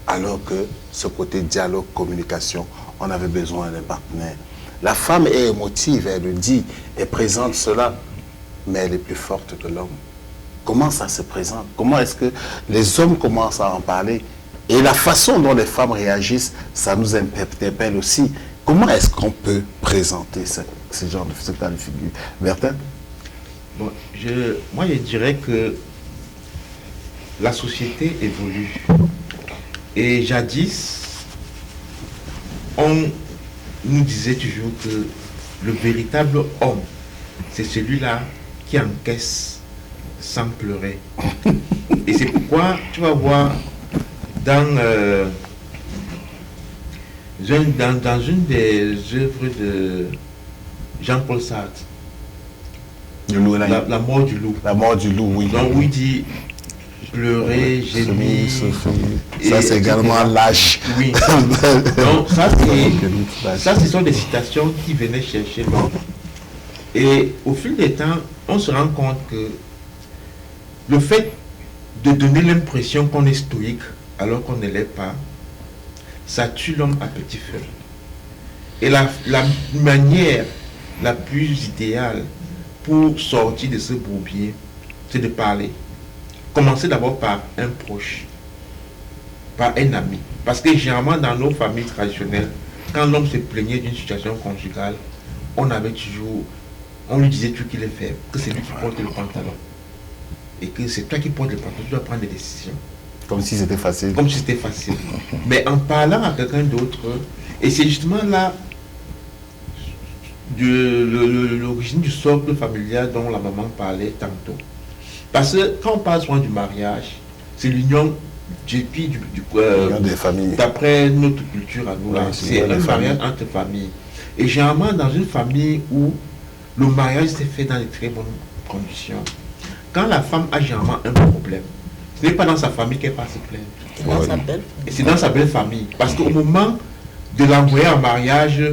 Alors que ce côté dialogue, communication, on avait besoin d'un partenaire. La femme est émotive, elle le dit, elle présente cela, mais elle est plus forte que l'homme. Comment ça se présente? Comment est-ce que les hommes commencent à en parler? Et la façon dont les femmes réagissent, ça nous interpelle aussi. Comment est-ce qu'on peut présenter ce genre de figure? Bertin? Bon, moi, je dirais que la société évolue. Et jadis, on nous disait toujours que le véritable homme, c'est celui-là qui encaisse sans pleurer. Et c'est pourquoi tu vas voir dans une des œuvres de Jean-Paul Sartre, la mort du loup. La mort du loup, oui. Donc, où il dit pleurer, gémir. Ça, c'est également lâche. Oui. Donc, ça, ce sont des citations qui venaient chercher l'homme. Et au fil des temps, on se rend compte que le fait de donner l'impression qu'on est stoïque alors qu'on ne l'est pas, ça tue l'homme à petit feu. Et la manière la plus idéale pour sortir de ce bourbier, c'est de parler. Commencez d'abord par un proche, par un ami. Parce que généralement dans nos familles traditionnelles, quand l'homme se plaignait d'une situation conjugale, on lui disait tout qu'il est faible, que c'est lui qui porte le pantalon. Et que c'est toi qui portes le pantalon, tu dois prendre des décisions. Comme si c'était facile. Comme si c'était facile. Mais en parlant à quelqu'un d'autre, et c'est justement là l'origine du socle familial dont la maman parlait tantôt. Parce que quand on parle souvent du mariage, c'est l'union des familles. D'après notre culture à nous, là, c'est un mariage entre familles. Et généralement, dans une famille où le mariage s'est fait dans de très bonnes conditions, quand la femme a généralement un problème, ce n'est pas dans sa famille qu'elle va se plaindre. Et c'est dans sa belle famille. Parce qu'au moment de l'envoyer en mariage,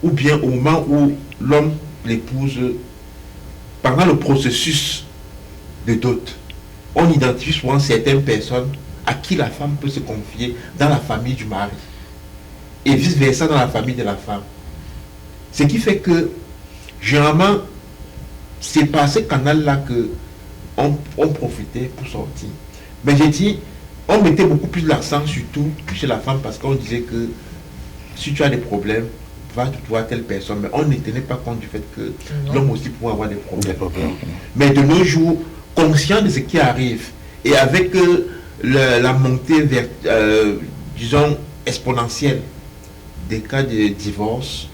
ou bien au moment où l'homme l'épouse, pendant le processus de dot, on identifie souvent certaines personnes à qui la femme peut se confier dans la famille du mari. Et vice-versa dans la famille de la femme. Ce qui fait que, généralement, c'est par ce canal-là que on profitait pour sortir. Mais j'ai dit, on mettait beaucoup plus l'accent surtout chez la femme parce qu'on disait que si tu as des problèmes, va voir telle personne. Mais on ne tenait pas compte du fait que l'homme aussi pouvait avoir des problèmes. Mais de nos jours, conscient de ce qui arrive et avec la montée disons, exponentielle des cas de divorce,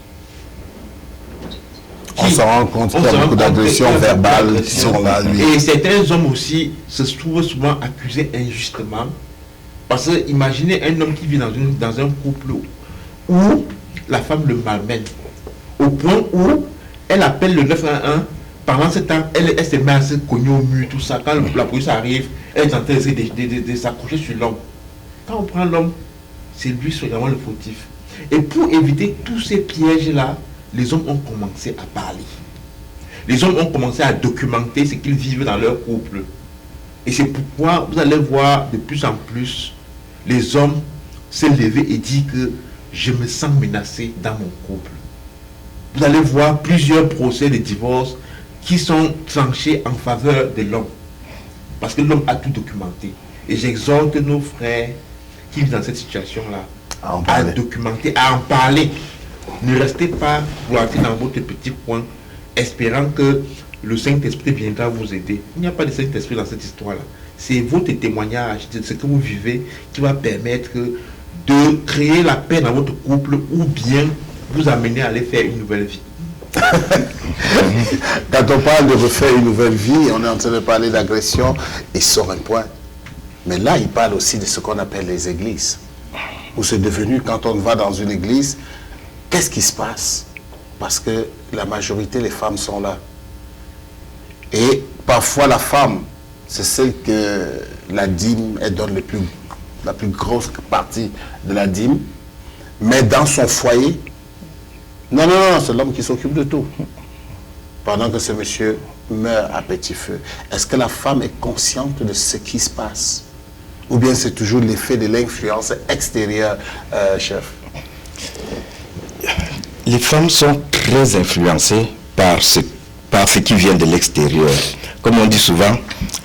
on se rend compte qu'il y a beaucoup d'agressions verbales qui sont là. Et certains hommes aussi se trouvent souvent accusés injustement. Parce que imaginez un homme qui vit dans un couple où la femme le malmène, au point où elle appelle le 911. Pendant ce temps, elle se met à se cogner au mur, tout ça. Quand la police arrive, elle est en train de s'accrocher sur l'homme. Quand on prend l'homme, c'est lui vraiment le fautif. Et pour éviter tous ces pièges-là, les hommes ont commencé à parler. Les hommes ont commencé à documenter ce qu'ils vivent dans leur couple. Et c'est pourquoi vous allez voir de plus en plus les hommes se lever et dire que je me sens menacé dans mon couple. Vous allez voir plusieurs procès de divorce qui sont tranchés en faveur de l'homme. Parce que l'homme a tout documenté. Et j'exhorte nos frères qui vivent dans cette situation-là à documenter, à en parler. Ne restez pas bloqués dans votre petit coin, espérant que le Saint-Esprit viendra vous aider. Il n'y a pas de Saint-Esprit dans cette histoire-là. C'est votre témoignage de ce que vous vivez qui va permettre de créer la paix dans votre couple ou bien vous amener à aller faire une nouvelle vie. Quand on parle de refaire une nouvelle vie, on est en train de parler d'agression et sur un point. Mais là, il parle aussi de ce qu'on appelle les églises. Où c'est devenu, quand on va dans une église, qu'est-ce qui se passe? Parce que la majorité, les femmes sont là. Et parfois, la femme, c'est celle que la dîme, elle donne la plus grosse partie de la dîme. Mais dans son foyer, non, c'est l'homme qui s'occupe de tout. Pendant que ce monsieur meurt à petit feu. Est-ce que la femme est consciente de ce qui se passe? Ou bien c'est toujours l'effet de l'influence extérieure, chef? Les femmes sont très influencées par ce qui vient de l'extérieur. Comme on dit souvent,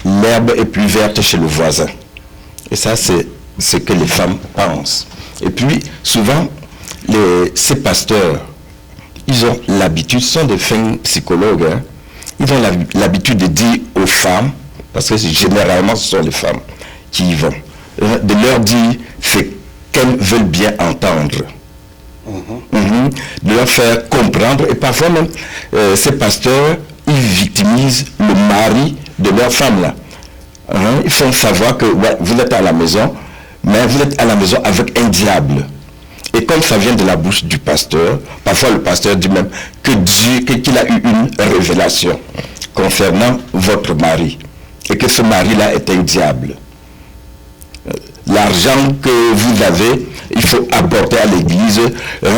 l'herbe est plus verte chez le voisin. Et ça, c'est ce que les femmes pensent. Et puis, souvent, ces pasteurs, ils ont l'habitude, ce sont des fins psychologues, hein, ils ont l'habitude de dire aux femmes, parce que généralement ce sont les femmes qui y vont, de leur dire ce qu'elles veulent bien entendre. De leur faire comprendre, et parfois même ces pasteurs, ils victimisent le mari de leur femme là. Ils font savoir que ouais, vous êtes à la maison, mais vous êtes à la maison avec un diable. Et comme ça vient de la bouche du pasteur, parfois le pasteur dit même que Dieu, qu'il a eu une révélation. concernant votre mari, et que ce mari-là est un diable. L'argent que vous avez, il faut apporter à l'église.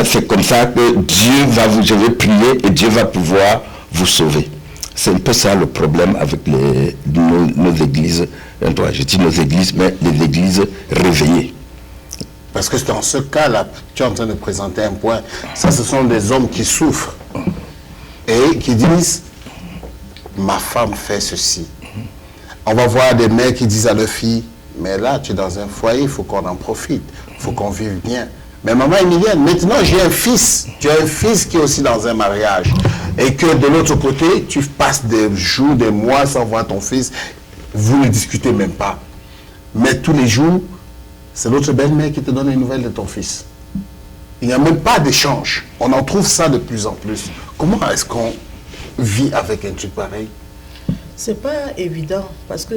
C'est comme ça que Dieu va vous, je vais prier et Dieu va pouvoir vous sauver. C'est un peu ça le problème avec nos églises. Je dis nos églises, mais les églises réveillées. Parce que dans ce cas-là, tu es en train de présenter un point. Ça, ce sont des hommes qui souffrent et qui disent, ma femme fait ceci. On va voir des mères qui disent à leur fille, mais là, tu es dans un foyer, il faut qu'on en profite, il faut qu'on vive bien. Mais maman Emilienne, maintenant j'ai un fils. Tu as un fils qui est aussi dans un mariage. Et que de l'autre côté, tu passes des jours, des mois sans voir ton fils. Vous ne discutez même pas. Mais tous les jours, c'est l'autre belle-mère qui te donne les nouvelles de ton fils. Il n'y a même pas d'échange. On en trouve ça de plus en plus. Comment est-ce qu'on vit avec un truc pareil? C'est pas évident parce que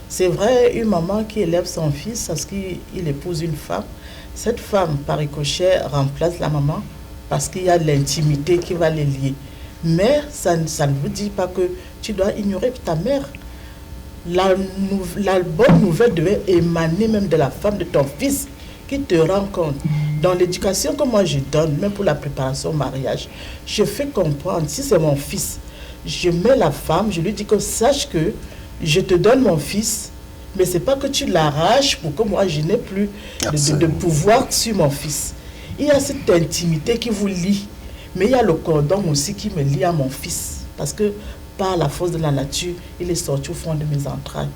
c'est vrai, une maman qui élève son fils parce qu'il épouse une femme, cette femme, par ricochet, remplace la maman parce qu'il y a l'intimité qui va les lier. Mais ça ne vous dit pas que tu dois ignorer ta mère. La bonne nouvelle devait émaner même de la femme de ton fils qui te rend compte. Dans l'éducation que moi je donne, même pour la préparation au mariage, je fais comprendre, si c'est mon fils, je mets la femme, je lui dis que sache que je te donne mon fils, mais c'est pas que tu l'arraches pour que moi je n'ai plus de pouvoir sur mon fils. Il y a cette intimité qui vous lie, mais il y a le cordon aussi qui me lie à mon fils, parce que par la force de la nature, il est sorti au fond de mes entrailles.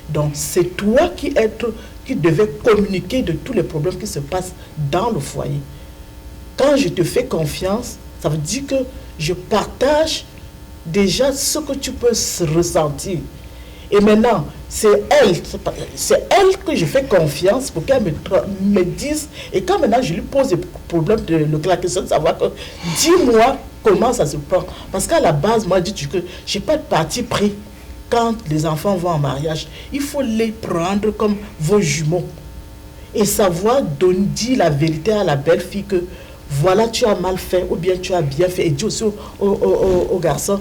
Donc c'est toi qui devais communiquer de tous les problèmes qui se passent dans le foyer. Quand je te fais confiance, ça veut dire que je partage déjà ce que tu peux ressentir. Et maintenant, c'est elle que je fais confiance pour qu'elle me dise. Et quand maintenant je lui pose le problème la question de savoir que, dis-moi comment ça se prend. Parce qu'à la base, moi, je dis que je n'ai pas de parti pris quand les enfants vont en mariage. Il faut les prendre comme vos jumeaux. Et savoir dire la vérité à la belle-fille que voilà, tu as mal fait ou bien tu as bien fait. Et dire aussi au garçon,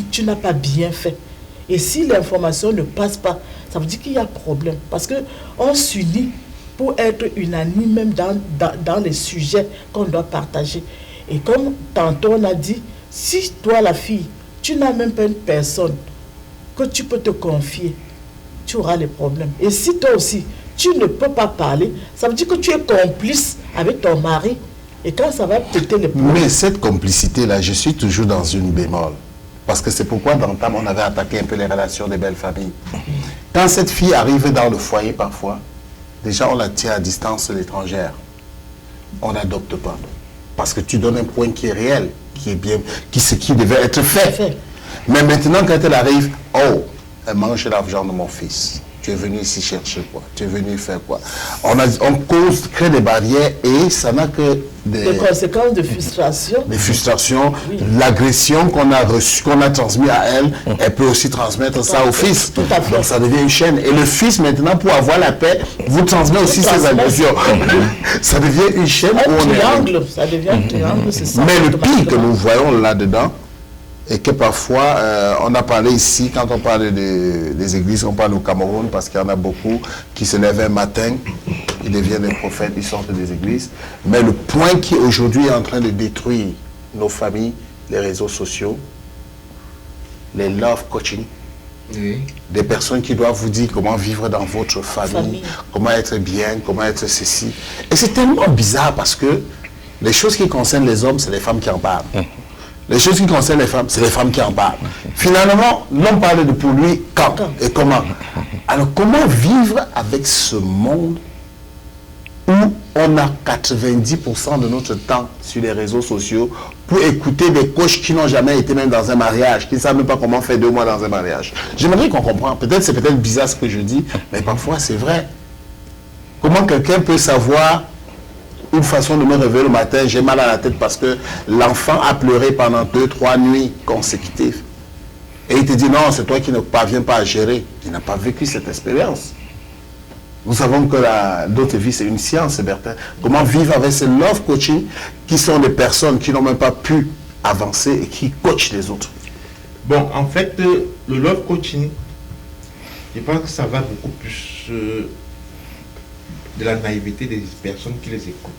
tu n'as pas bien fait. Et si l'information ne passe pas, ça veut dire qu'il y a problème. Parce qu'on s'unit pour être unanime même dans les sujets qu'on doit partager. Et comme tantôt on a dit, si toi la fille, tu n'as même pas une personne que tu peux te confier, tu auras les problèmes. Et si toi aussi, tu ne peux pas parler, ça veut dire que tu es complice avec ton mari. Et quand ça va péter les problèmes. Mais cette complicité-là, je suis toujours dans une bémol. Parce que c'est pourquoi dans Tam, on avait attaqué un peu les relations des belles familles. Quand cette fille arrive dans le foyer parfois, déjà on la tient à distance de l'étrangère. On n'adopte pas. Parce que tu donnes un point qui est réel, qui est bien, qui devait être fait. Mais maintenant quand elle arrive, oh, elle mange l'argent de mon fils. Tu es venu ici chercher quoi? Tu es venu faire quoi? On crée des barrières et ça n'a que des conséquences de frustration. Des frustrations, oui. L'agression qu'on a reçue, qu'on a transmise à elle, elle peut aussi transmettre ça au fils. Tout à fait. Donc ça devient une chaîne. Et le fils maintenant, pour avoir la paix, vous transmet aussi ses agressions. Ça devient une chaîne où on triangle, ça devient un triangle, c'est ça. Mais le pire que nous voyons là-dedans, et que parfois, on a parlé ici, quand on parle des églises, on parle au Cameroun, parce qu'il y en a beaucoup qui se lèvent un matin, ils deviennent des prophètes, ils sortent des églises. Mais le point qui aujourd'hui est en train de détruire nos familles, les réseaux sociaux, les love coaching, des personnes qui doivent vous dire comment vivre dans votre famille, comment être bien, comment être ceci. Et c'est tellement bizarre parce que les choses qui concernent les hommes, c'est les femmes qui en parlent. Les choses qui concernent les femmes, c'est les femmes qui en parlent. Finalement, l'homme parle de pour lui quand et comment. Alors, comment vivre avec ce monde où on a 90% de notre temps sur les réseaux sociaux pour écouter des coachs qui n'ont jamais été même dans un mariage, qui ne savent même pas comment faire 2 mois dans un mariage. J'aimerais qu'on comprenne. Peut-être c'est peut-être bizarre ce que je dis, mais parfois c'est vrai. Comment quelqu'un peut savoir une façon de me réveiller le matin, j'ai mal à la tête parce que l'enfant a pleuré pendant 2-3 nuits consécutives. Et il te dit non, c'est toi qui ne parviens pas à gérer. Il n'a pas vécu cette expérience. Nous savons que d'autres vies, c'est une science, Bertin. Comment vivre avec ces love coaching qui sont des personnes qui n'ont même pas pu avancer et qui coachent les autres. Bon, en fait, le love coaching, je pense que ça va beaucoup plus de la naïveté des personnes qui les écoutent.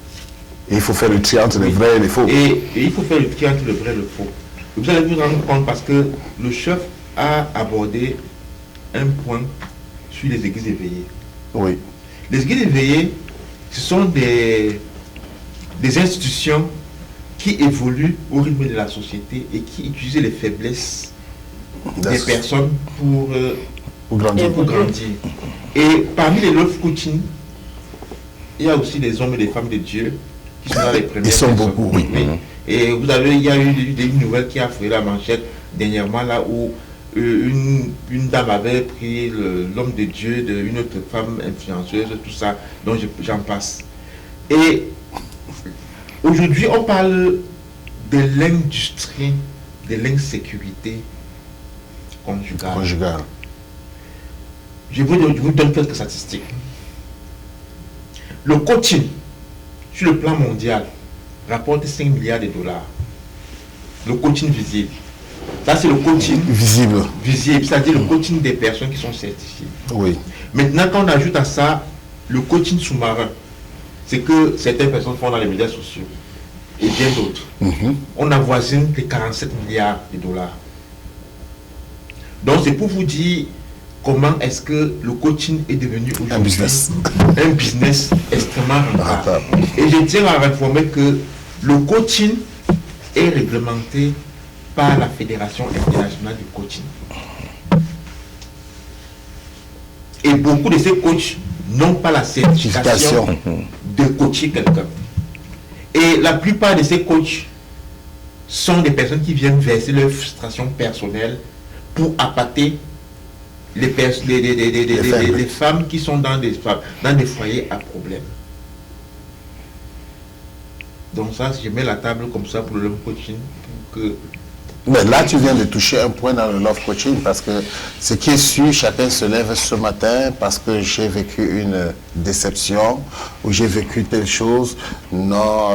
Et il faut faire le tri entre le vrai et le faux. Et il faut faire le tri entre le vrai et le faux. Vous allez vous rendre compte parce que le chef a abordé un point sur les églises éveillées. Oui. Les églises éveillées, ce sont des institutions qui évoluent au rythme de la société et qui utilisent les faiblesses des personnes pour grandir. Et parmi les love coaching, il y a aussi des hommes et des femmes de Dieu qui sont dans les premières. Ils sont personnes. beaucoup, oui. Et il y a eu une nouvelle qui a fait la manchette dernièrement là où une dame avait pris l'homme de Dieu d'une autre femme influenceuse, tout ça, dont j'en passe. Et aujourd'hui, on parle de l'industrie, de l'insécurité conjugale. Je vous donne quelques statistiques. Le coaching, sur le plan mondial, rapporte 5 milliards de dollars. Le coaching visible. Ça, c'est le coaching visible, c'est-à-dire le coaching des personnes qui sont certifiées. Oui. Maintenant, quand on ajoute à ça le coaching sous-marin, c'est que certaines personnes font dans les médias sociaux et bien d'autres. On avoisine les 47 milliards de dollars. Donc, c'est pour vous dire comment est-ce que le coaching est devenu aujourd'hui un business extrêmement rentable. Et je tiens à informer que le coaching est réglementé par la Fédération internationale du coaching. Et beaucoup de ces coachs n'ont pas la certification de coacher quelqu'un. Et la plupart de ces coachs sont des personnes qui viennent verser leur frustration personnelle pour appâter les femmes qui sont dans des foyers à problème. Donc ça, je mets la table comme ça pour le love coaching. Mais là, tu viens de toucher un point dans le love coaching parce que ce qui est sûr, chacun se lève ce matin parce que j'ai vécu une déception ou j'ai vécu telle chose. Non,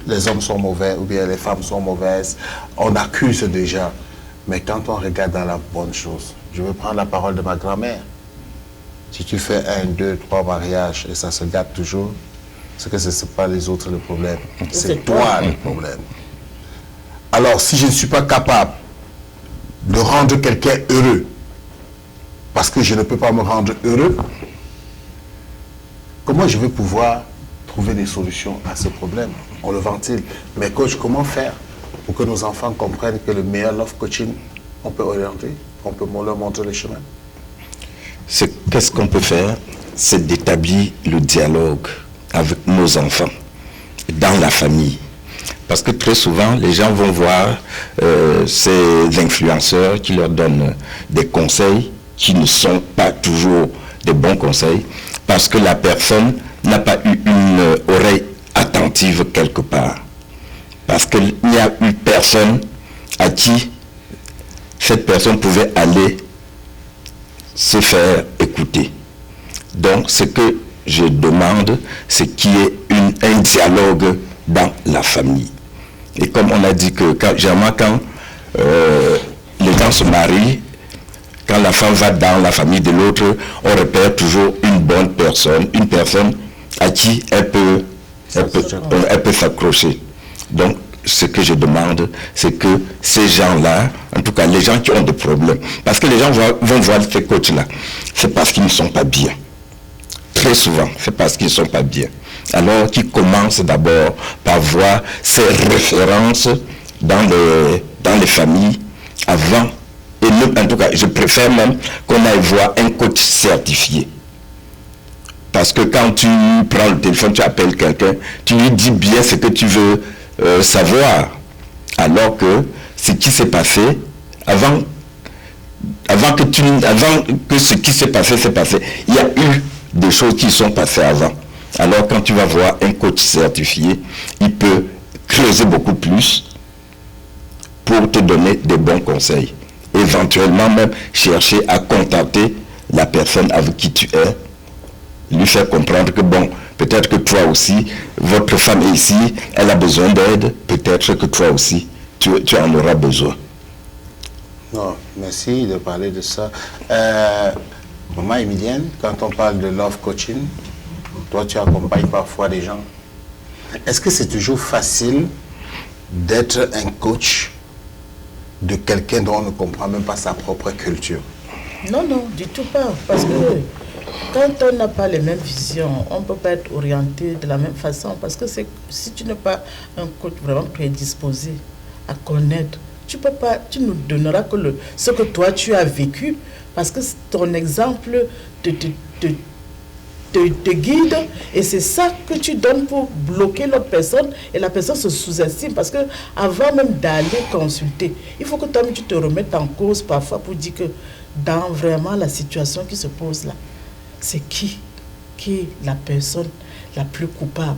les hommes sont mauvais ou bien les femmes sont mauvaises. On accuse déjà. Mais quand on regarde dans la bonne chose, je veux prendre la parole de ma grand-mère. Si tu fais 1, 2, 3 mariages et ça se gâte toujours, c'est que ce n'est pas les autres le problème. C'est toi le problème. Alors, si je ne suis pas capable de rendre quelqu'un heureux, parce que je ne peux pas me rendre heureux, comment je vais pouvoir trouver des solutions à ce problème? On le ventile. Mais coach, comment faire pour que nos enfants comprennent que le meilleur love coaching, on peut orienter, on peut leur montrer le chemin? Qu'est-ce qu'on peut faire? C'est d'établir le dialogue avec nos enfants, dans la famille. Parce que très souvent, les gens vont voir ces influenceurs qui leur donnent des conseils qui ne sont pas toujours des bons conseils, parce que la personne n'a pas eu une oreille attentive quelque part. Parce qu'il n'y a eu personne à qui cette personne pouvait aller se faire écouter. Donc, ce que je demande, c'est qu'il y ait un dialogue dans la famille. Et comme on a dit que généralement quand les gens se marient, quand la femme va dans la famille de l'autre, on repère toujours une bonne personne, une personne à qui elle peut s'accrocher. Donc, ce que je demande, c'est que ces gens-là, en tout cas les gens qui ont des problèmes, parce que les gens vont voir ces coachs-là, c'est parce qu'ils ne sont pas bien. Très souvent, c'est parce qu'ils ne sont pas bien. Alors qu'ils commencent d'abord par voir ces références dans les familles avant. Et même, en tout cas, je préfère même qu'on aille voir un coach certifié. Parce que quand tu prends le téléphone, tu appelles quelqu'un, tu lui dis bien ce que tu veux savoir. Alors que ce qui s'est passé, avant que ce qui s'est passé, il y a eu des choses qui sont passées avant. Alors quand tu vas voir un coach certifié, il peut creuser beaucoup plus pour te donner des bons conseils. Éventuellement même chercher à contacter la personne avec qui tu es, lui faire comprendre que bon, peut-être que toi aussi, votre femme est ici, elle a besoin d'aide, peut-être que toi aussi, tu en auras besoin. Non, merci de parler de ça. Maman Emilienne, quand on parle de love coaching, toi tu accompagnes parfois des gens. Est-ce que c'est toujours facile d'être un coach de quelqu'un dont on ne comprend même pas sa propre culture? Non, non, du tout pas. Parce que quand on n'a pas les mêmes visions, on ne peut pas être orienté de la même façon. Parce que si tu n'es pas un coach vraiment prédisposé à connaître, tu nous donneras que ce que toi tu as vécu, parce que ton exemple te guide, et c'est ça que tu donnes pour bloquer l'autre personne, et la personne se sous-estime, parce que avant même d'aller consulter, il faut que toi-même tu te remettes en cause parfois pour dire que dans vraiment la situation qui se pose là, c'est qui est la personne la plus coupable,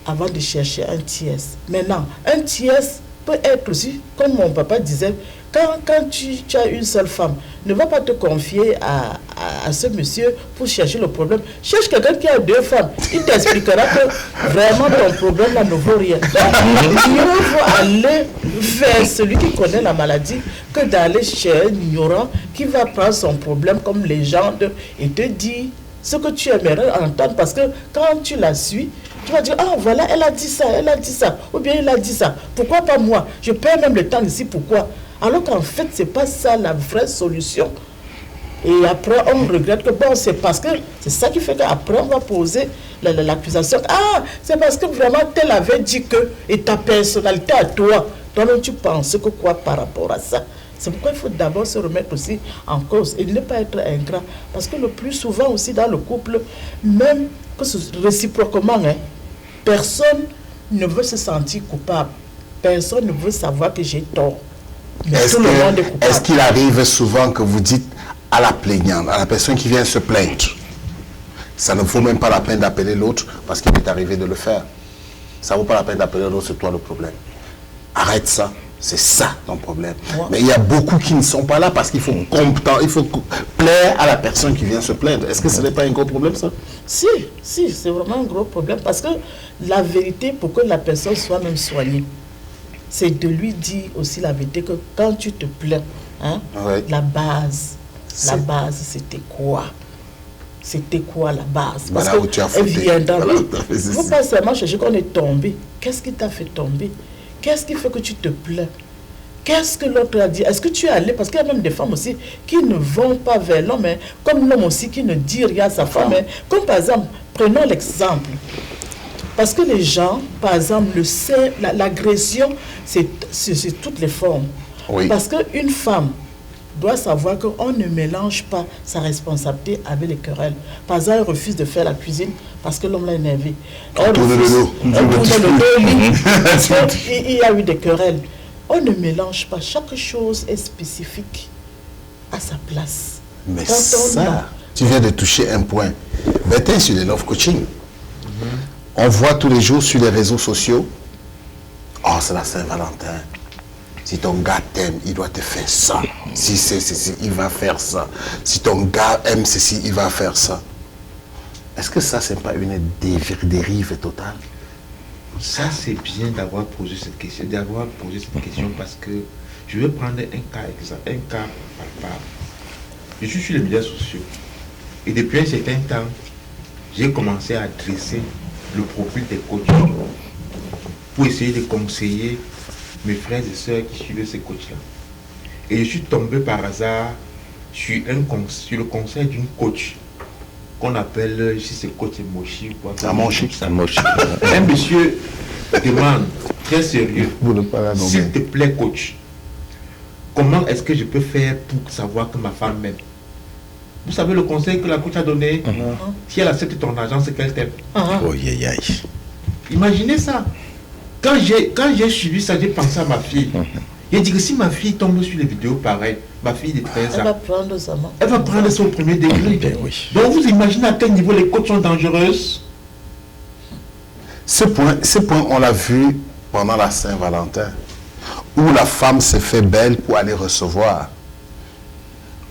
avant de chercher un tiers. Maintenant, un tiers peut être aussi, comme mon papa disait, quand tu as une seule femme, ne va pas te confier à ce monsieur pour chercher le problème. Cherche quelqu'un qui a 2 femmes. Il t'expliquera que vraiment ton problème là ne vaut rien. Donc, il faut aller vers celui qui connaît la maladie que d'aller chez un ignorant qui va prendre son problème comme légende et te dire ce que tu aimerais entendre, parce que quand tu la suis, tu vas dire, ah voilà, elle a dit ça, ou bien il a dit ça. Pourquoi pas moi? Je perds même le temps ici, pourquoi? Alors qu'en fait, c'est pas ça la vraie solution. Et après, on regrette que bon, c'est parce que c'est ça qui fait qu'après, on va poser l'accusation. Ah, c'est parce que vraiment, tel avait dit que, et ta personnalité à toi, toi-même, tu penses que quoi par rapport à ça? C'est pourquoi il faut d'abord se remettre aussi en cause et ne pas être ingrat. Parce que le plus souvent aussi dans le couple, même que réciproquement, hein, personne ne veut se sentir coupable. Personne ne veut savoir que j'ai tort. Est-ce qu'il arrive souvent que vous dites à la plaignante, à la personne qui vient se plaindre, ça ne vaut même pas la peine d'appeler l'autre parce qu'il est arrivé de le faire. Ça ne vaut pas la peine d'appeler l'autre, c'est toi le problème. Arrête ça, c'est ça ton problème. Ouais. Mais il y a beaucoup qui ne sont pas là parce qu'il faut plaire à la personne qui vient se plaindre. Est-ce que ce n'est pas un gros problème ça? Si, c'est vraiment un gros problème parce que la vérité, pour que la personne soit même soignée, c'est de lui dire aussi la vérité que quand tu te plains, hein, ouais. La base, c'était quoi? C'était quoi la base? Parce qu'elle vient dans lui. Il ne faut pas seulement chercher qu'on est tombé. Qu'est-ce qui t'a fait tomber? Qu'est-ce qui fait que tu te plains? Qu'est-ce que l'autre a dit? Est-ce que tu es allé? Parce qu'il y a même des femmes aussi qui ne vont pas vers l'homme, hein, comme l'homme aussi qui ne dit rien à sa femme. Hein. Comme par exemple, prenons l'exemple. Parce que les gens, par exemple, l'agression, c'est toutes les formes. Oui. Parce qu'une femme doit savoir qu'on ne mélange pas sa responsabilité avec les querelles. Par exemple, elle refuse de faire la cuisine parce que l'homme l'a énervé. Elle tourne le dos. Il y a eu des querelles. On ne mélange pas. Chaque chose est spécifique à sa place. Mais ça, tu viens de toucher un point. Mettez sur le love coaching. On voit tous les jours sur les réseaux sociaux, oh c'est la Saint-Valentin, si ton gars t'aime, il doit te faire ça, si c'est ceci, il va faire ça, si ton gars aime ceci, il va faire ça. Est-ce que ça, c'est pas une dérive totale? Ça, c'est bien d'avoir posé cette question, parce que je vais prendre un cas palpable. Je suis sur les médias sociaux et depuis un certain temps, j'ai commencé à dresser le profil des coachs pour essayer de conseiller mes frères et sœurs qui suivent ces coachs-là. Et je suis tombé par hasard sur le conseil d'une coach qu'on appelle, ici c'est coach Moshi. Un monsieur demande, très sérieux, s'il te plaît coach, comment est-ce que je peux faire pour savoir que ma femme m'aime? Vous savez le conseil que la coach a donné, si elle accepte ton argent, c'est qu'elle t'aime. Imaginez ça. Quand j'ai suivi ça, j'ai pensé à ma fille. J'ai dit que si ma fille tombe sur les vidéos pareilles, ma fille de 13 ans, elle va prendre ça au premier degré. Donc vous imaginez à quel niveau les coachs sont dangereuses. Ce point, on l'a vu pendant la Saint-Valentin, où la femme s'est fait belle pour aller recevoir.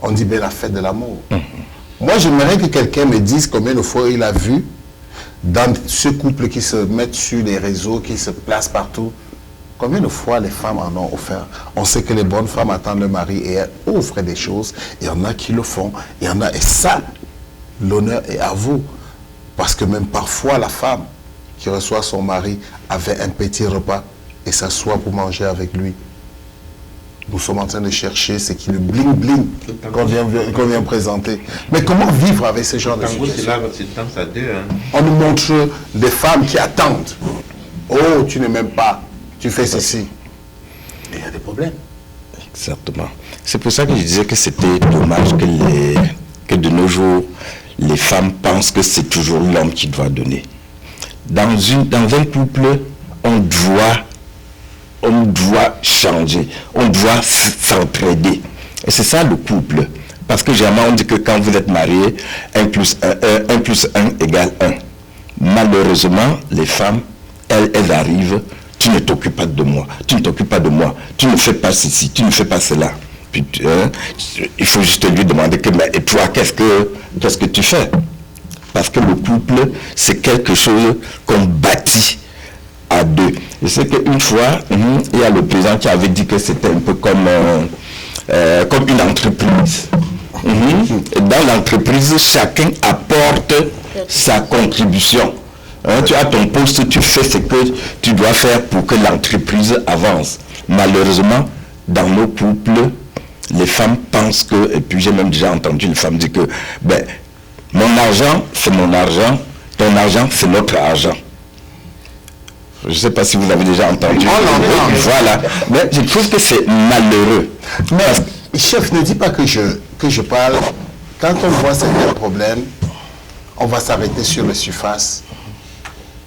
On dit bien la fête de l'amour. Moi, j'aimerais que quelqu'un me dise combien de fois il a vu dans ce couple qui se met sur les réseaux, qui se place partout, Combien de fois les femmes en ont offert? On sait que les bonnes femmes attendent le mari et elles offrent des choses. Il y en a qui le font. Il y en a, et ça, l'honneur est à vous. Parce que même parfois, la femme qui reçoit son mari avec un petit repas et s'assoit pour manger avec lui. Nous sommes en train de chercher ce qui est le bling-bling qu'on vient présenter. Mais comment vivre avec ces gens de situations? On nous montre des femmes qui attendent. Oh, tu ne m'aimes pas, tu fais ceci. Et il y a des problèmes. Exactement. C'est pour ça que je disais que c'était dommage que de nos jours, les femmes pensent que c'est toujours l'homme qui doit donner. Dans un couple, on doit changer, on doit s'entraider. Et c'est ça le couple. Parce que généralement on dit que quand vous êtes mariés, 1 plus 1 égale 1. Malheureusement, les femmes, elles arrivent, tu ne t'occupes pas de moi, tu ne t'occupes pas de moi, tu ne fais pas ceci, tu ne fais pas cela. Puis, il faut juste lui demander que, mais et toi, qu'est-ce que tu fais? Parce que le couple, c'est quelque chose qu'on bâtit à deux. Je sais qu'une fois, il y a le président qui avait dit que c'était un peu comme une entreprise. Dans l'entreprise, chacun apporte sa contribution. Tu as ton poste, tu fais ce que tu dois faire pour que l'entreprise avance. Malheureusement, dans nos couples, les femmes pensent que, et puis j'ai même déjà entendu une femme dire que, ben, mon argent, c'est mon argent, ton argent, c'est notre argent. Je ne sais pas si vous avez déjà entendu. Voilà. Mais je trouve que c'est malheureux. Mais, chef, ne dis pas que je parle. Quand on voit certains problèmes, on va s'arrêter sur la surface.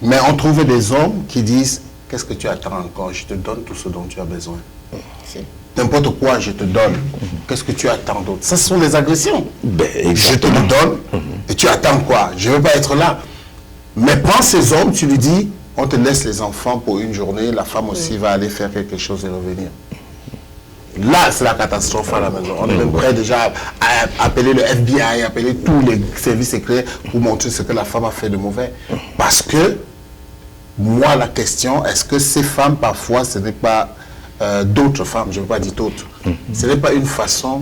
Mais on trouve des hommes qui disent, qu'est-ce que tu attends encore? Je te donne tout ce dont tu as besoin. N'importe quoi, je te donne. Qu'est-ce que tu attends d'autre? Ça, ce sont des agressions. Je te le donne et tu attends quoi? Je ne veux pas être là. Mais prends ces hommes, tu lui dis, on te laisse les enfants pour une journée, la femme aussi va aller faire quelque chose et revenir. Là, c'est la catastrophe à la maison. On est même prêt déjà à appeler le FBI, appeler tous les services secrets pour montrer ce que la femme a fait de mauvais. Parce que, moi, la question, est-ce que ces femmes, parfois, ce n'est pas d'autres femmes, je ne veux pas dire d'autres, ce n'est pas une façon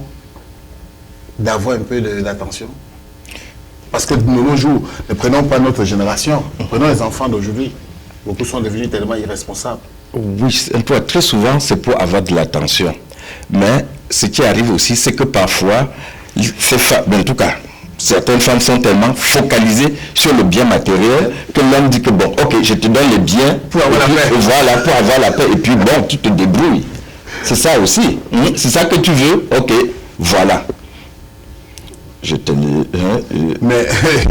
d'avoir un peu d'attention? Parce que de nos jours, ne prenons pas notre génération, prenons les enfants d'aujourd'hui. Beaucoup sont devenus tellement irresponsables. Oui, très souvent, c'est pour avoir de l'attention. Mais ce qui arrive aussi, c'est que parfois, ces femmes, en tout cas, certaines femmes sont tellement focalisées sur le bien matériel que l'homme dit que bon, ok, je te donne les biens pour avoir la paix. Voilà, pour avoir la paix. Et puis bon, tu te débrouilles. C'est ça aussi. C'est ça que tu veux, ok, voilà. Mais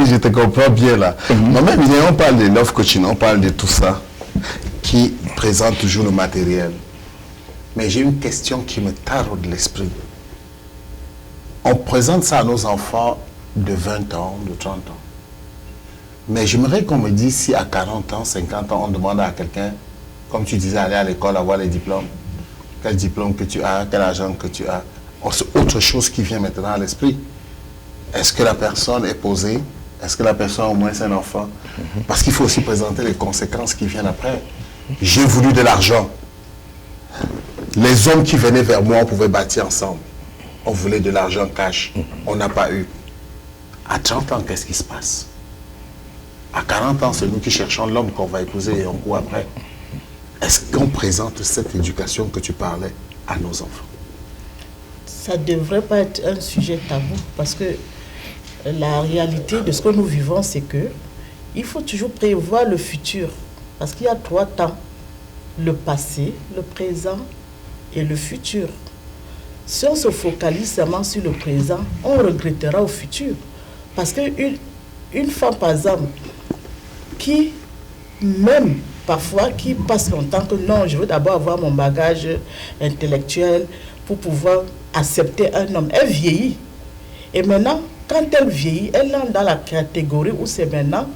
je te comprends bien là. Moi-même, on parle de love coaching, on parle de tout ça qui présente toujours le matériel. Mais j'ai une question qui me taraude l'esprit. On présente ça à nos enfants de 20 ans, de 30 ans. Mais j'aimerais qu'on me dise si à 40 ans, 50 ans, on demande à quelqu'un, comme tu disais, aller à l'école, avoir les diplômes. Quel diplôme que tu as, quel argent que tu as. C'est autre chose qui vient maintenant à l'esprit. Est-ce que la personne est posée? Est-ce que la personne a au moins un enfant? Parce qu'il faut aussi présenter les conséquences qui viennent après. J'ai voulu de l'argent. Les hommes qui venaient vers moi, on pouvait bâtir ensemble. On voulait de l'argent cash. On n'a pas eu. À 30 ans, qu'est-ce qui se passe? À 40 ans, c'est nous qui cherchons l'homme qu'on va épouser et on court après. Est-ce qu'on présente cette éducation que tu parlais à nos enfants? Ça ne devrait pas être un sujet tabou parce que la réalité de ce que nous vivons, c'est que il faut toujours prévoir le futur. Parce qu'il y a 3 temps. Le passé, le présent et le futur. Si on se focalise seulement sur le présent, on regrettera au futur. Parce qu'une femme, par exemple, qui, même parfois, qui passe longtemps que non, je veux d'abord avoir mon bagage intellectuel pour pouvoir accepter un homme, elle vieillit. Et maintenant, quand elle vieillit, elle entre dans la catégorie où c'est maintenant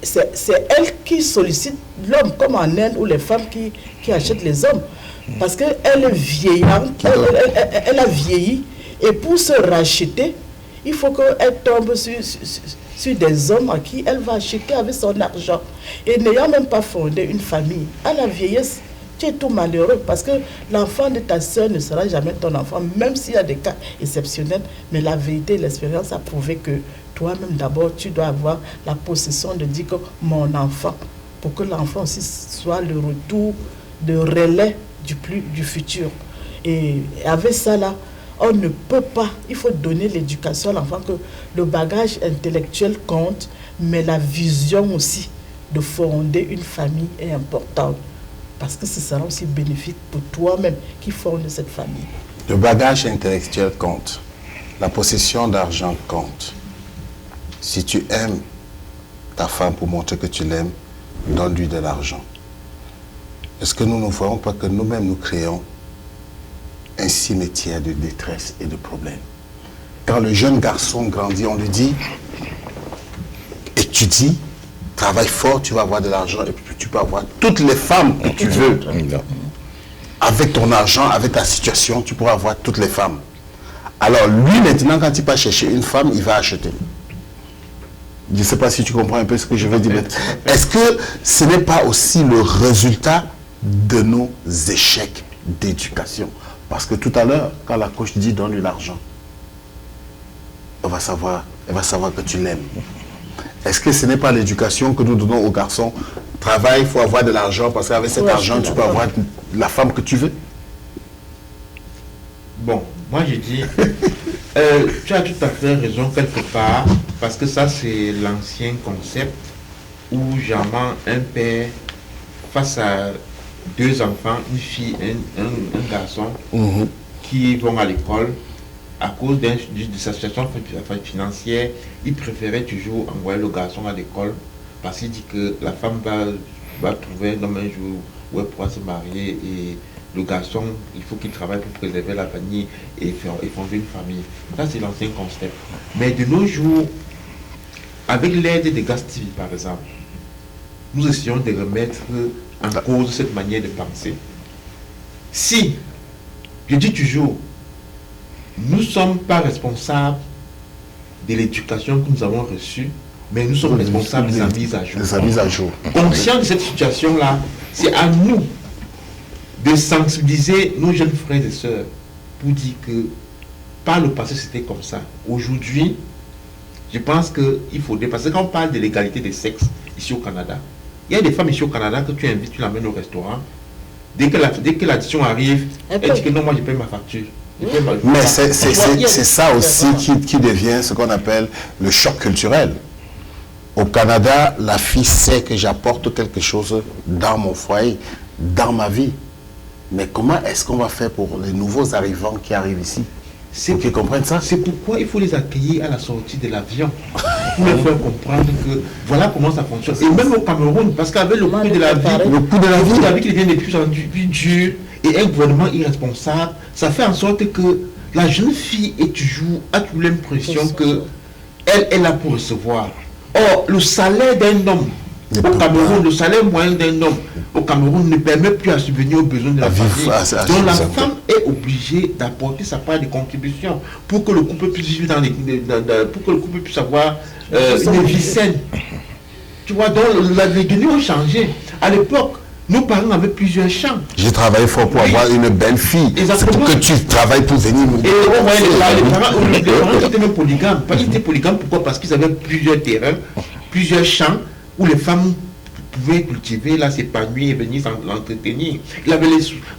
c'est elle qui sollicite l'homme, comme en Inde, ou les femmes qui achètent les hommes. Parce qu'elle est vieillante, elle a vieilli, et pour se racheter, il faut qu'elle tombe sur des hommes à qui elle va acheter avec son argent. Et n'ayant même pas fondé une famille, à la vieillesse, tu es tout malheureux parce que l'enfant de ta soeur ne sera jamais ton enfant, même s'il y a des cas exceptionnels. Mais la vérité, l'expérience a prouvé que toi-même d'abord, tu dois avoir la possession de dire que mon enfant, pour que l'enfant aussi soit le retour de relais du futur. Et avec ça là, on ne peut pas, il faut donner l'éducation à l'enfant, que le bagage intellectuel compte, mais la vision aussi de fonder une famille est importante. Parce que ce sera aussi bénéfique pour toi-même qui fonde cette famille. Le bagage intellectuel compte. La possession d'argent compte. Si tu aimes ta femme pour montrer que tu l'aimes, donne-lui de l'argent. Est-ce que nous ne voyons pas que nous-mêmes nous créons un cimetière de détresse et de problèmes? Quand le jeune garçon grandit, on lui dit, étudie, travaille fort, tu vas avoir de l'argent et puis tu peux avoir toutes les femmes que tu veux. Avec ton argent, avec ta situation, tu pourras avoir toutes les femmes. Alors lui, maintenant, quand il va chercher une femme, il va acheter. Je ne sais pas si tu comprends un peu ce que je veux dire. Est-ce que ce n'est pas aussi le résultat de nos échecs d'éducation? Parce que tout à l'heure, quand la coach dit donne-lui l'argent, elle va savoir que tu l'aimes. Est-ce que ce n'est pas l'éducation que nous donnons aux garçons? Travaille, il faut avoir de l'argent, parce qu'avec cet argent, tu peux avoir la femme que tu veux. Bon, moi je dis, tu as tout à fait raison quelque part, parce que ça c'est l'ancien concept où jamais un père face à deux enfants, une fille, un garçon, qui vont à l'école, à cause de sa situation financière, il préférait toujours envoyer le garçon à l'école parce qu'il dit que la femme va trouver un homme un jour où elle pourra se marier et le garçon, il faut qu'il travaille pour préserver la famille et fonder une famille. Ça, c'est l'ancien concept. Mais de nos jours, avec l'aide de Gaz TV, par exemple, nous essayons de remettre en cause cette manière de penser. Si, je dis toujours, nous ne sommes pas responsables de l'éducation que nous avons reçue, mais nous sommes responsables de sa mise à jour. De sa mise à jour. Conscient de cette situation-là, c'est à nous de sensibiliser nos jeunes frères et sœurs pour dire que par le passé c'était comme ça. Aujourd'hui, je pense qu'il faut dépasser. Quand on parle de l'égalité des sexes ici au Canada, il y a des femmes ici au Canada que tu invites, tu l'amènes au restaurant. Dès que l'addition arrive, elle dit que non, moi je paye ma facture. Mais c'est ça aussi qui devient ce qu'on appelle le choc culturel. Au Canada, la fille sait que j'apporte quelque chose dans mon foyer, dans ma vie. Mais comment est-ce qu'on va faire pour les nouveaux arrivants qui arrivent ici? Pour qu'ils comprennent ça. C'est pourquoi il faut les accueillir à la sortie de l'avion. Pour leur faire comprendre que voilà comment ça fonctionne. Et même au Cameroun, parce qu'avec le coût de la vie, qui devient de plus en plus dur, et un gouvernement irresponsable, ça fait en sorte que la jeune fille a toujours l'impression qu'elle est là pour recevoir. Or, le salaire d'un homme au Cameroun, le salaire moyen d'un homme au Cameroun ne permet plus à subvenir aux besoins de la famille. Donc la femme est obligée d'apporter sa part de contribution pour que le couple puisse vivre pour que le couple puisse avoir une vie saine. Tu vois, donc les données ont changé. À l'époque, nos parents avaient plusieurs champs. J'ai travaillé fort pour avoir une belle fille. C'est pour que tu travailles pour venir nous... Et on voyait les parents étaient même polygames. Ils étaient polygames, pourquoi? Parce qu'ils avaient plusieurs terrains, plusieurs champs où les femmes pouvaient cultiver, là, s'épanouir et venir l'entretenir.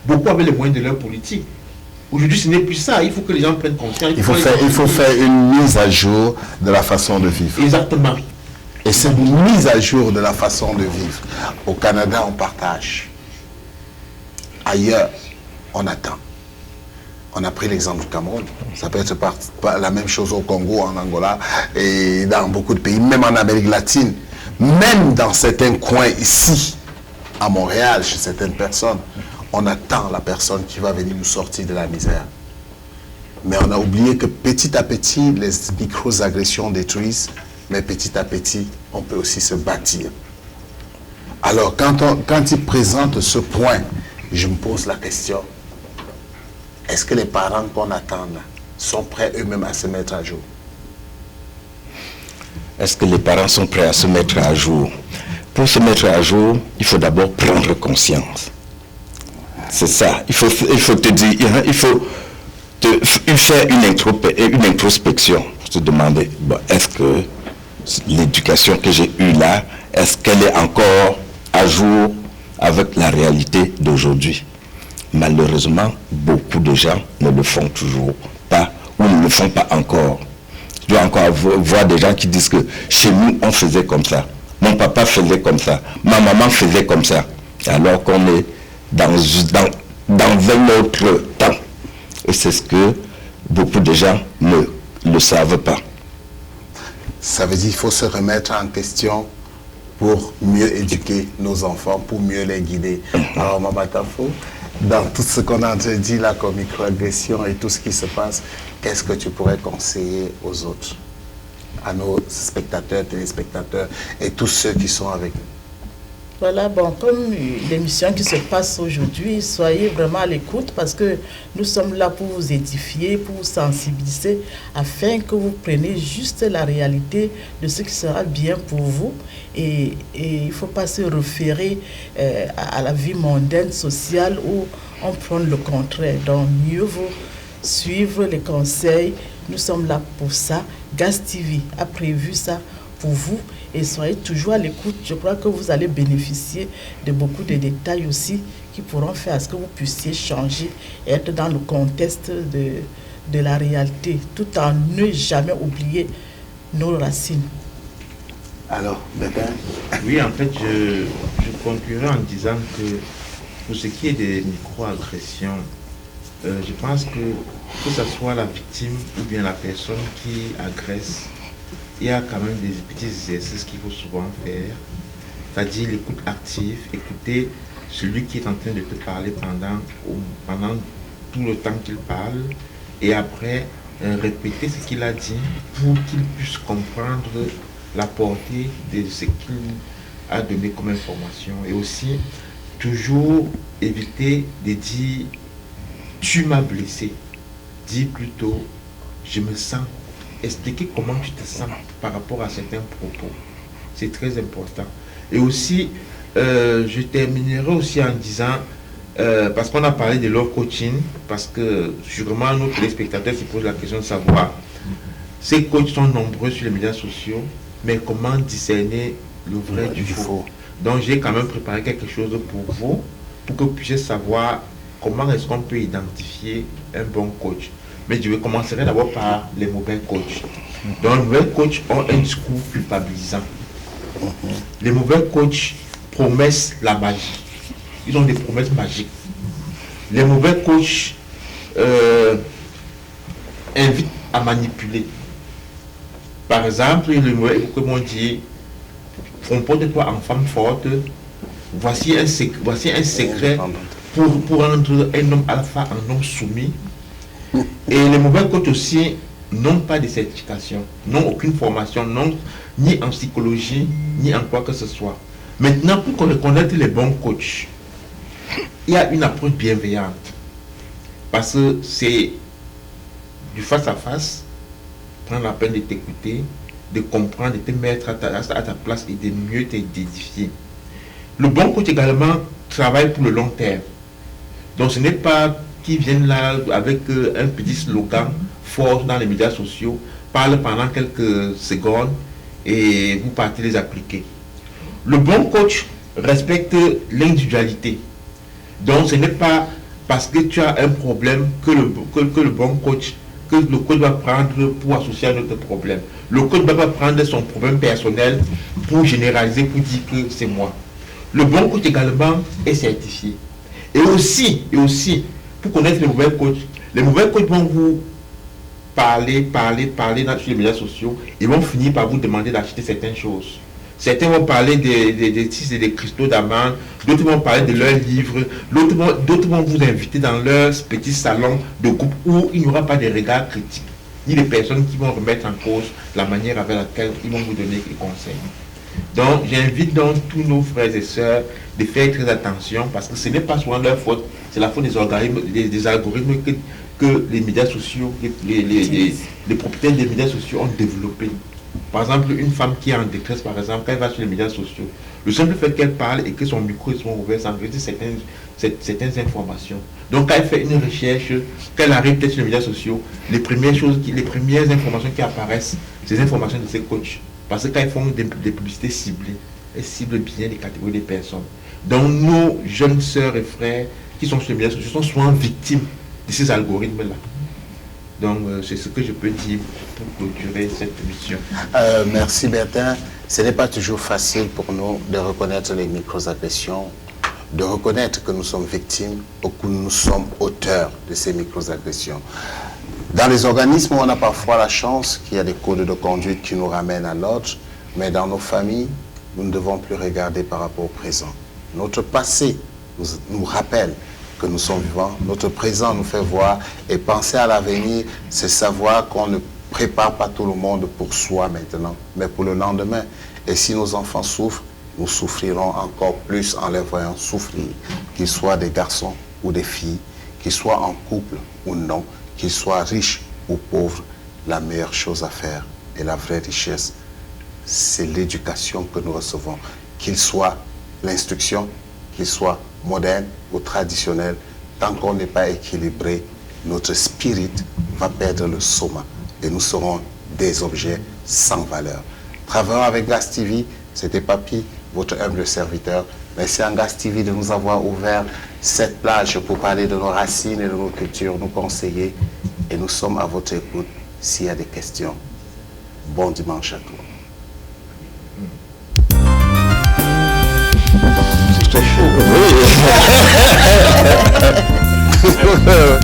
Beaucoup avaient les moyens de leur politique. Aujourd'hui, ce n'est plus ça. Il faut que les gens prennent conscience. Il faut faire une mise à jour de la façon de vivre. Exactement. Et cette mise à jour de la façon de vivre, au Canada, on partage. Ailleurs, on attend. On a pris l'exemple du Cameroun. Ça peut être la même chose au Congo, en Angola et dans beaucoup de pays, même en Amérique latine. Même dans certains coins ici, à Montréal, chez certaines personnes, on attend la personne qui va venir nous sortir de la misère. Mais on a oublié que petit à petit, les micro-agressions détruisent. Mais petit à petit, on peut aussi se bâtir. Alors, quand il présente ce point, je me pose la question, est-ce que les parents qu'on attend là, sont prêts eux-mêmes à se mettre à jour? est-ce que les parents sont prêts à se mettre à jour? Pour se mettre à jour, il faut d'abord prendre conscience. C'est ça. Il faut te dire, il faut faire une introspection. Se demander, bon, est-ce que l'éducation que j'ai eue là, est-ce qu'elle est encore à jour avec la réalité d'aujourd'hui? Malheureusement, beaucoup de gens ne le font toujours pas ou ne le font pas encore. Je dois encore voir des gens qui disent que chez nous, on faisait comme ça. Mon papa faisait comme ça. Ma maman faisait comme ça. Alors qu'on est dans un autre temps. Et c'est ce que beaucoup de gens ne le savent pas. Ça veut dire qu'il faut se remettre en question pour mieux éduquer nos enfants, pour mieux les guider. Alors, Maman Tafo, dans tout ce qu'on a dit là comme microagression et tout ce qui se passe, qu'est-ce que tu pourrais conseiller aux autres, à nos spectateurs, téléspectateurs et tous ceux qui sont avec nous? Voilà, bon, comme l'émission qui se passe aujourd'hui, soyez vraiment à l'écoute parce que nous sommes là pour vous édifier, pour vous sensibiliser, afin que vous preniez juste la réalité de ce qui sera bien pour vous. Et il ne faut pas se référer à la vie mondaine, sociale, où on prend le contraire. Donc, mieux vaut suivre les conseils. Nous sommes là pour ça. Gaz TV a prévu ça pour vous. Et soyez toujours à l'écoute. Je crois que vous allez bénéficier de beaucoup de détails aussi qui pourront faire à ce que vous puissiez changer et être dans le contexte de la réalité, tout en ne jamais oublier nos racines. Alors, Bébé? Oui, en fait, je conclurai en disant que pour ce qui est des micro-agressions, je pense que ce soit la victime ou bien la personne qui agresse, il y a quand même des petits exercices qu'il faut souvent faire, c'est-à-dire l'écoute active, écouter celui qui est en train de te parler pendant tout le temps qu'il parle, et après répéter ce qu'il a dit pour qu'il puisse comprendre la portée de ce qu'il a donné comme information. Et aussi, toujours éviter de dire « tu m'as blessé », dis plutôt « je me sens ». Expliquer comment tu te sens par rapport à certains propos. C'est très important. Et aussi, je terminerai aussi en disant, parce qu'on a parlé de leur coaching, parce que sûrement nos téléspectateurs se posent la question de savoir, ces coachs sont nombreux sur les médias sociaux, mais comment discerner le vrai du faux? Donc j'ai quand même préparé quelque chose pour vous, pour que vous puissiez savoir comment est-ce qu'on peut identifier un bon coach. Mais je commencerai d'abord par les mauvais coachs. Donc, les mauvais coachs ont un discours culpabilisant. Les mauvais coachs promettent la magie. Ils ont des promesses magiques. Les mauvais coachs invitent à manipuler. Par exemple, les mauvais coachs m'ont dit, comporte-toi en femme forte. Voici un secret pour rendre un homme alpha un homme soumis. Et les mauvais coachs aussi n'ont pas de certification, n'ont aucune formation, ni en psychologie, ni en quoi que ce soit. Maintenant, pour reconnaître les bons coachs, il y a une approche bienveillante. Parce que c'est du face à face, prendre la peine de t'écouter, de comprendre, de te mettre à ta place et de mieux t'édifier. Le bon coach également travaille pour le long terme. Donc ce n'est pas qui viennent là avec un petit slogan fort dans les médias sociaux, parlent pendant quelques secondes et vous partez les appliquer. Le bon coach respecte l'individualité. Donc ce n'est pas parce que tu as un problème que le bon coach, que le coach va prendre pour associer à notre problème. Le coach ne va pas prendre son problème personnel pour généraliser, pour dire que c'est moi. Le bon coach également est certifié. Et aussi, pour connaître les mauvais coachs vont vous parler sur les médias sociaux et vont finir par vous demander d'acheter certaines choses. Certains vont parler des tissus et des cristaux d'amande, d'autres vont parler de leurs livres, d'autres vont vous inviter dans leur petit salon de groupe où il n'y aura pas de regard critique, ni des personnes qui vont remettre en cause la manière avec laquelle ils vont vous donner des conseils. Donc j'invite donc tous nos frères et sœurs de faire très attention parce que ce n'est pas souvent leur faute, c'est la faute des algorithmes que les médias sociaux, les propriétaires des médias sociaux ont développés. Par exemple, une femme qui est en détresse, par exemple, quand elle va sur les médias sociaux, le simple fait qu'elle parle et que son micro est souvent ouvert, ça veut dire certaines informations. Donc, quand elle fait une recherche, qu'elle arrive peut-être sur les médias sociaux, les premières informations qui apparaissent, c'est les informations de ses coachs. Parce que quand ils font des publicités ciblées, elles ciblent bien les catégories des personnes. Donc, nos jeunes sœurs et frères qui sont sur les médias sociaux sont souvent victimes de ces algorithmes-là. Donc, c'est ce que je peux dire pour clôturer cette émission. Merci Bertin. Ce n'est pas toujours facile pour nous de reconnaître les microagressions, de reconnaître que nous sommes victimes ou que nous sommes auteurs de ces microagressions. Dans les organismes, on a parfois la chance qu'il y a des codes de conduite qui nous ramènent à l'ordre, mais dans nos familles, nous ne devons plus regarder par rapport au présent. Notre passé nous rappelle que nous sommes vivants, notre présent nous fait voir et penser à l'avenir, c'est savoir qu'on ne prépare pas tout le monde pour soi maintenant, mais pour le lendemain. Et si nos enfants souffrent, nous souffrirons encore plus en les voyant souffrir, qu'ils soient des garçons ou des filles, qu'ils soient en couple ou non, qu'ils soient riches ou pauvres. La meilleure chose à faire et la vraie richesse, c'est l'éducation que nous recevons, qu'il soit l'instruction, qu'il soit moderne ou traditionnel, tant qu'on n'est pas équilibré, notre spirit va perdre le soma et nous serons des objets sans valeur. Travaillant avec Gas TV, c'était Papy, votre humble serviteur. Merci à Gas TV de nous avoir ouvert cette plage pour parler de nos racines et de nos cultures, nous conseiller. Et nous sommes à votre écoute s'il y a des questions. Bon dimanche à tous. C'est chaud. Oui.